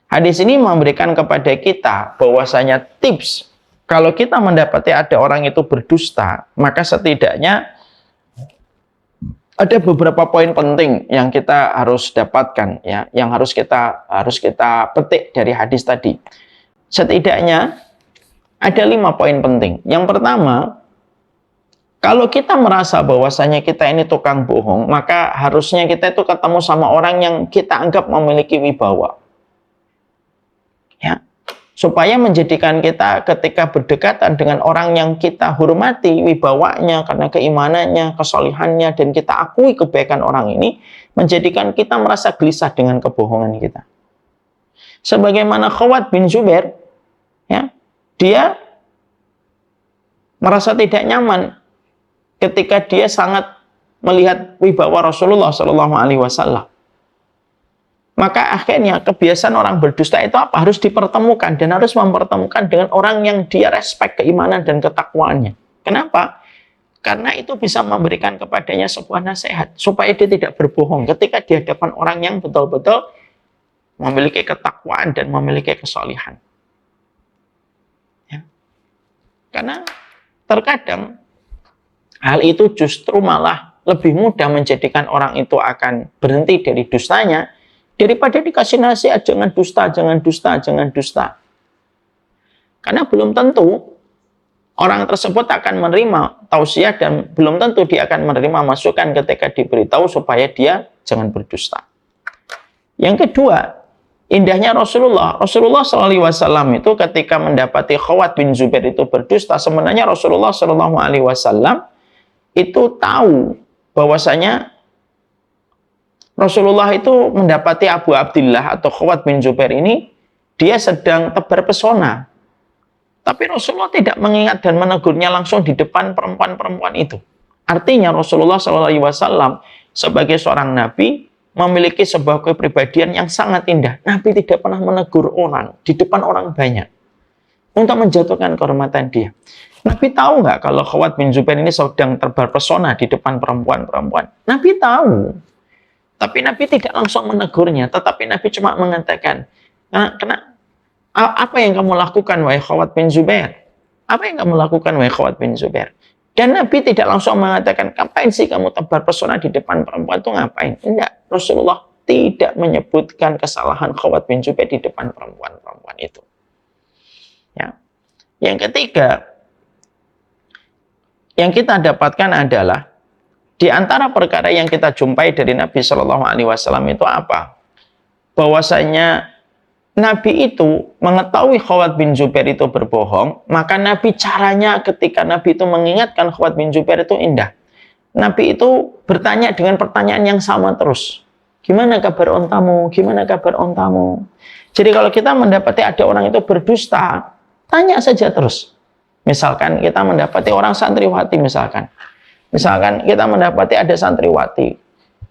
Hadis ini memberikan kepada kita bahwasanya tips kalau kita mendapati ada orang itu berdusta, maka setidaknya ada beberapa poin penting yang kita harus dapatkan, ya, yang harus kita petik dari hadis tadi. Setidaknya ada 5 poin penting. Yang pertama, kalau kita merasa bahwasanya kita ini tukang bohong, maka harusnya kita itu ketemu sama orang yang kita anggap memiliki wibawa. Ya, supaya menjadikan kita ketika berdekatan dengan orang yang kita hormati wibawanya karena keimanannya, kesolihannya, dan kita akui kebaikan orang ini, menjadikan kita merasa gelisah dengan kebohongan kita. Sebagaimana Khawat bin Zubair, ya, dia merasa tidak nyaman ketika dia sangat melihat wibawa Rasulullah SAW. Maka akhirnya kebiasaan orang berdusta itu apa? Harus dipertemukan dan harus mempertemukan dengan orang yang dia respect keimanan dan ketakwaannya. Kenapa? Karena itu bisa memberikan kepadanya sebuah nasihat supaya dia tidak berbohong ketika di hadapan orang yang betul-betul memiliki ketakwaan dan memiliki kesolihan. Ya. Karena terkadang hal itu justru malah lebih mudah menjadikan orang itu akan berhenti dari dustanya daripada dikasih nasihat, jangan dusta, jangan dusta, jangan dusta. Karena belum tentu orang tersebut akan menerima tausiah dan belum tentu dia akan menerima masukan ketika diberitahu supaya dia jangan berdusta. Yang kedua, indahnya Rasulullah SAW itu ketika mendapati Khawat bin Zubair itu berdusta, sebenarnya Rasulullah SAW itu tahu bahwasanya Rasulullah itu mendapati Abu Abdillah atau Khawat bin Zubair ini, dia sedang tebar pesona. Tapi Rasulullah tidak mengingat dan menegurnya langsung di depan perempuan-perempuan itu. Artinya Rasulullah SAW sebagai seorang Nabi memiliki sebuah kepribadian yang sangat indah. Nabi tidak pernah menegur orang di depan orang banyak untuk menjatuhkan kehormatan dia. Nabi tahu nggak kalau Khawat bin Zubair ini sedang tebar pesona di depan perempuan-perempuan? Nabi tahu. Tapi Nabi tidak langsung menegurnya, tetapi Nabi cuma mengatakan, apa yang kamu lakukan, wahai Khawat bin Zubair? Apa yang kamu lakukan, wahai Khawat bin Zubair? Dan Nabi tidak langsung mengatakan, ngapain sih kamu tebar pesona di depan perempuan itu ngapain? Enggak, Rasulullah tidak menyebutkan kesalahan Khawat bin Zubair di depan perempuan-perempuan itu. Ya. Yang ketiga, yang kita dapatkan adalah di antara perkara yang kita jumpai dari Nabi Shallallahu Alaihi Wasallam itu apa? Bahwasanya Nabi itu mengetahui Khawat bin Zubair itu berbohong, maka Nabi caranya ketika Nabi itu mengingatkan Khawat bin Zubair itu indah. Nabi itu bertanya dengan pertanyaan yang sama terus. Gimana kabar ontamu? Gimana kabar ontamu? Jadi kalau kita mendapati ada orang itu berdusta, tanya saja terus. Misalkan kita mendapati orang santriwati Misalkan kita mendapati ada santriwati,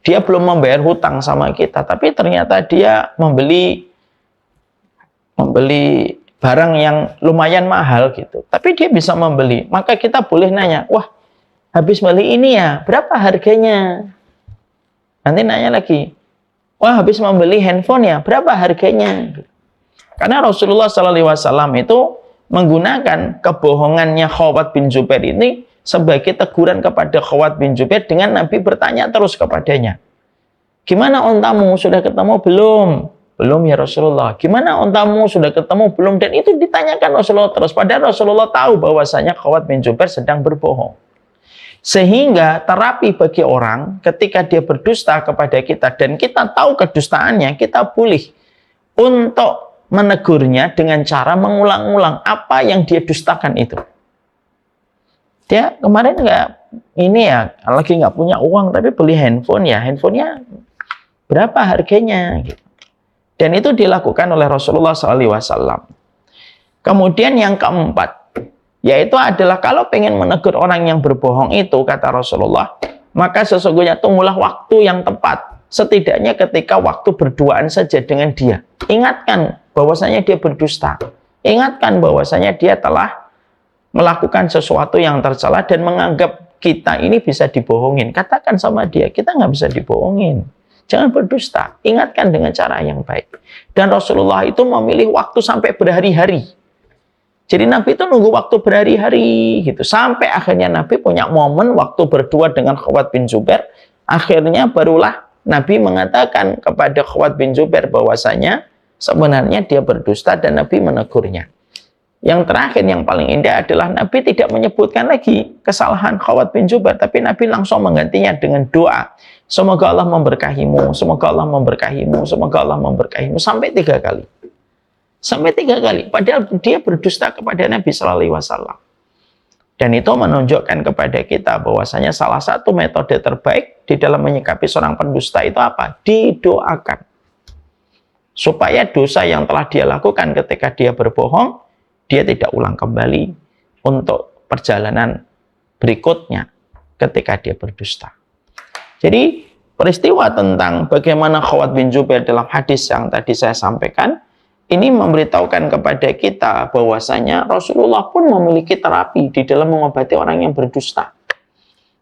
dia belum membayar hutang sama kita, tapi ternyata dia membeli barang yang lumayan mahal gitu. Tapi dia bisa membeli, maka kita boleh nanya, wah habis beli ini ya, berapa harganya? Nanti nanya lagi, wah habis membeli handphone ya, berapa harganya? Karena Rasulullah SAW itu menggunakan kebohongannya Khawat bin Zubair ini sebagai teguran kepada Khawat bin Zubair dengan Nabi bertanya terus kepadanya. Gimana ontamu? Sudah ketemu belum? Belum ya Rasulullah. Gimana ontamu? Sudah ketemu belum? Dan itu ditanyakan Rasulullah terus. Padahal Rasulullah tahu bahwasanya Khawat bin Zubair sedang berbohong. Sehingga terapi bagi orang ketika dia berdusta kepada kita dan kita tahu kedustaannya, kita boleh untuk menegurnya dengan cara mengulang-ulang apa yang dia dustakan itu. Dia kemarin lagi nggak punya uang tapi beli handphonenya berapa harganya gitu. Dan itu dilakukan oleh Rasulullah SAW. Kemudian yang keempat, yaitu adalah kalau pengen menegur orang yang berbohong itu, kata Rasulullah, maka sesungguhnya tunggulah waktu yang tepat, setidaknya ketika waktu berduaan saja dengan dia. Ingatkan bahwasanya dia berdusta, ingatkan bahwasanya dia telah melakukan sesuatu yang tercela dan menganggap kita ini bisa dibohongin. Katakan sama dia, kita nggak bisa dibohongin. Jangan berdusta. Ingatkan dengan cara yang baik. Dan Rasulullah itu memilih waktu sampai berhari-hari. Jadi Nabi itu nunggu waktu berhari-hari gitu. Sampai akhirnya Nabi punya momen waktu berdua dengan Khawat bin Zubair. Akhirnya barulah Nabi mengatakan kepada Khawat bin Zubair bahwasanya sebenarnya dia berdusta dan Nabi menegurnya. Yang terakhir, yang paling indah adalah Nabi tidak menyebutkan lagi kesalahan Khawat bin Zubair, tapi Nabi langsung menggantinya dengan doa. Semoga Allah memberkahimu, semoga Allah memberkahimu, semoga Allah memberkahimu. Sampai 3 kali. Sampai 3 kali. Padahal dia berdusta kepada Nabi Shallallahu Alaihi Wasallam. Dan itu menunjukkan kepada kita bahwasanya salah satu metode terbaik di dalam menyikapi seorang pendusta itu apa? Didoakan. Supaya dosa yang telah dia lakukan ketika dia berbohong, dia tidak ulang kembali untuk perjalanan berikutnya ketika dia berdusta. Jadi peristiwa tentang bagaimana Khawat bin Zubair dalam hadis yang tadi saya sampaikan, ini memberitahukan kepada kita bahwasanya Rasulullah pun memiliki terapi di dalam mengobati orang yang berdusta.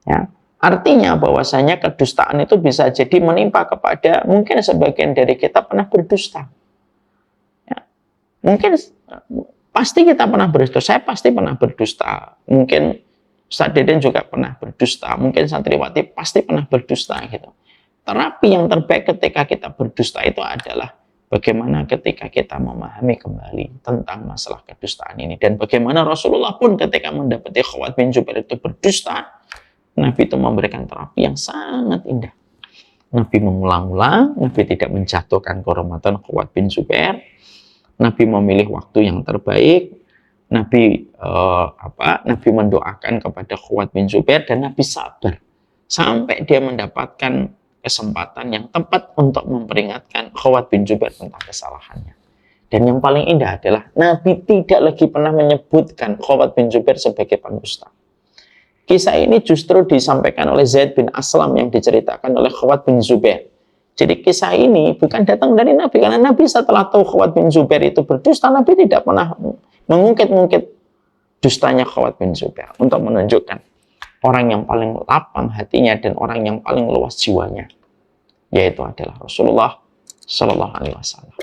Ya, artinya bahwasanya kedustaan itu bisa jadi menimpa kepada mungkin sebagian dari kita pernah berdusta. Ya, mungkin pasti kita pernah berdusta. Saya pasti pernah berdusta. Mungkin Ustaz Deden juga pernah berdusta. Mungkin santriwati pasti pernah berdusta gitu. Terapi yang terbaik ketika kita berdusta itu adalah bagaimana ketika kita memahami kembali tentang masalah kedustaan ini. Dan bagaimana Rasulullah pun ketika mendapati Khawat bin Zubair itu berdusta, Nabi itu memberikan terapi yang sangat indah. Nabi mengulang-ulang, Nabi tidak menjatuhkan kehormatan Khawat bin Zubair. Nabi memilih waktu yang terbaik. Nabi Nabi mendoakan kepada Khawat bin Zubair dan Nabi sabar sampai dia mendapatkan kesempatan yang tepat untuk memperingatkan Khawat bin Zubair tentang kesalahannya. Dan yang paling indah adalah Nabi tidak lagi pernah menyebutkan Khawat bin Zubair sebagai pendusta. Kisah ini justru disampaikan oleh Zaid bin Aslam yang diceritakan oleh Khawat bin Zubair. Jadi kisah ini bukan datang dari Nabi, karena Nabi setelah tahu Khawat bin Zubair itu berdusta, Nabi tidak pernah mengungkit-ungkit dustanya Khawat bin Zubair untuk menunjukkan orang yang paling lapang hatinya dan orang yang paling luas jiwanya, yaitu adalah Rasulullah Shallallahu Alaihi Wasallam.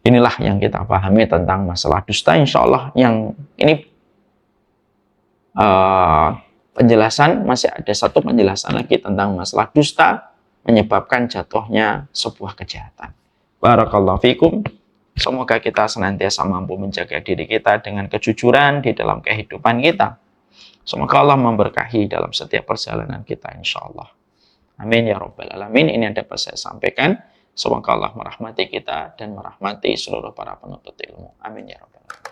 Inilah yang kita pahami tentang masalah dusta. Insya Allah yang ini penjelasan, masih ada satu penjelasan lagi tentang masalah dusta menyebabkan jatuhnya sebuah kejahatan. Barakallahu fikum. Semoga kita senantiasa mampu menjaga diri kita dengan kejujuran di dalam kehidupan kita. Semoga Allah memberkahi dalam setiap perjalanan kita, insya Allah. Amin ya rabbal alamin. Ini yang dapat saya sampaikan. Semoga Allah merahmati kita dan merahmati seluruh para penuntut ilmu. Amin ya rabbal alamin.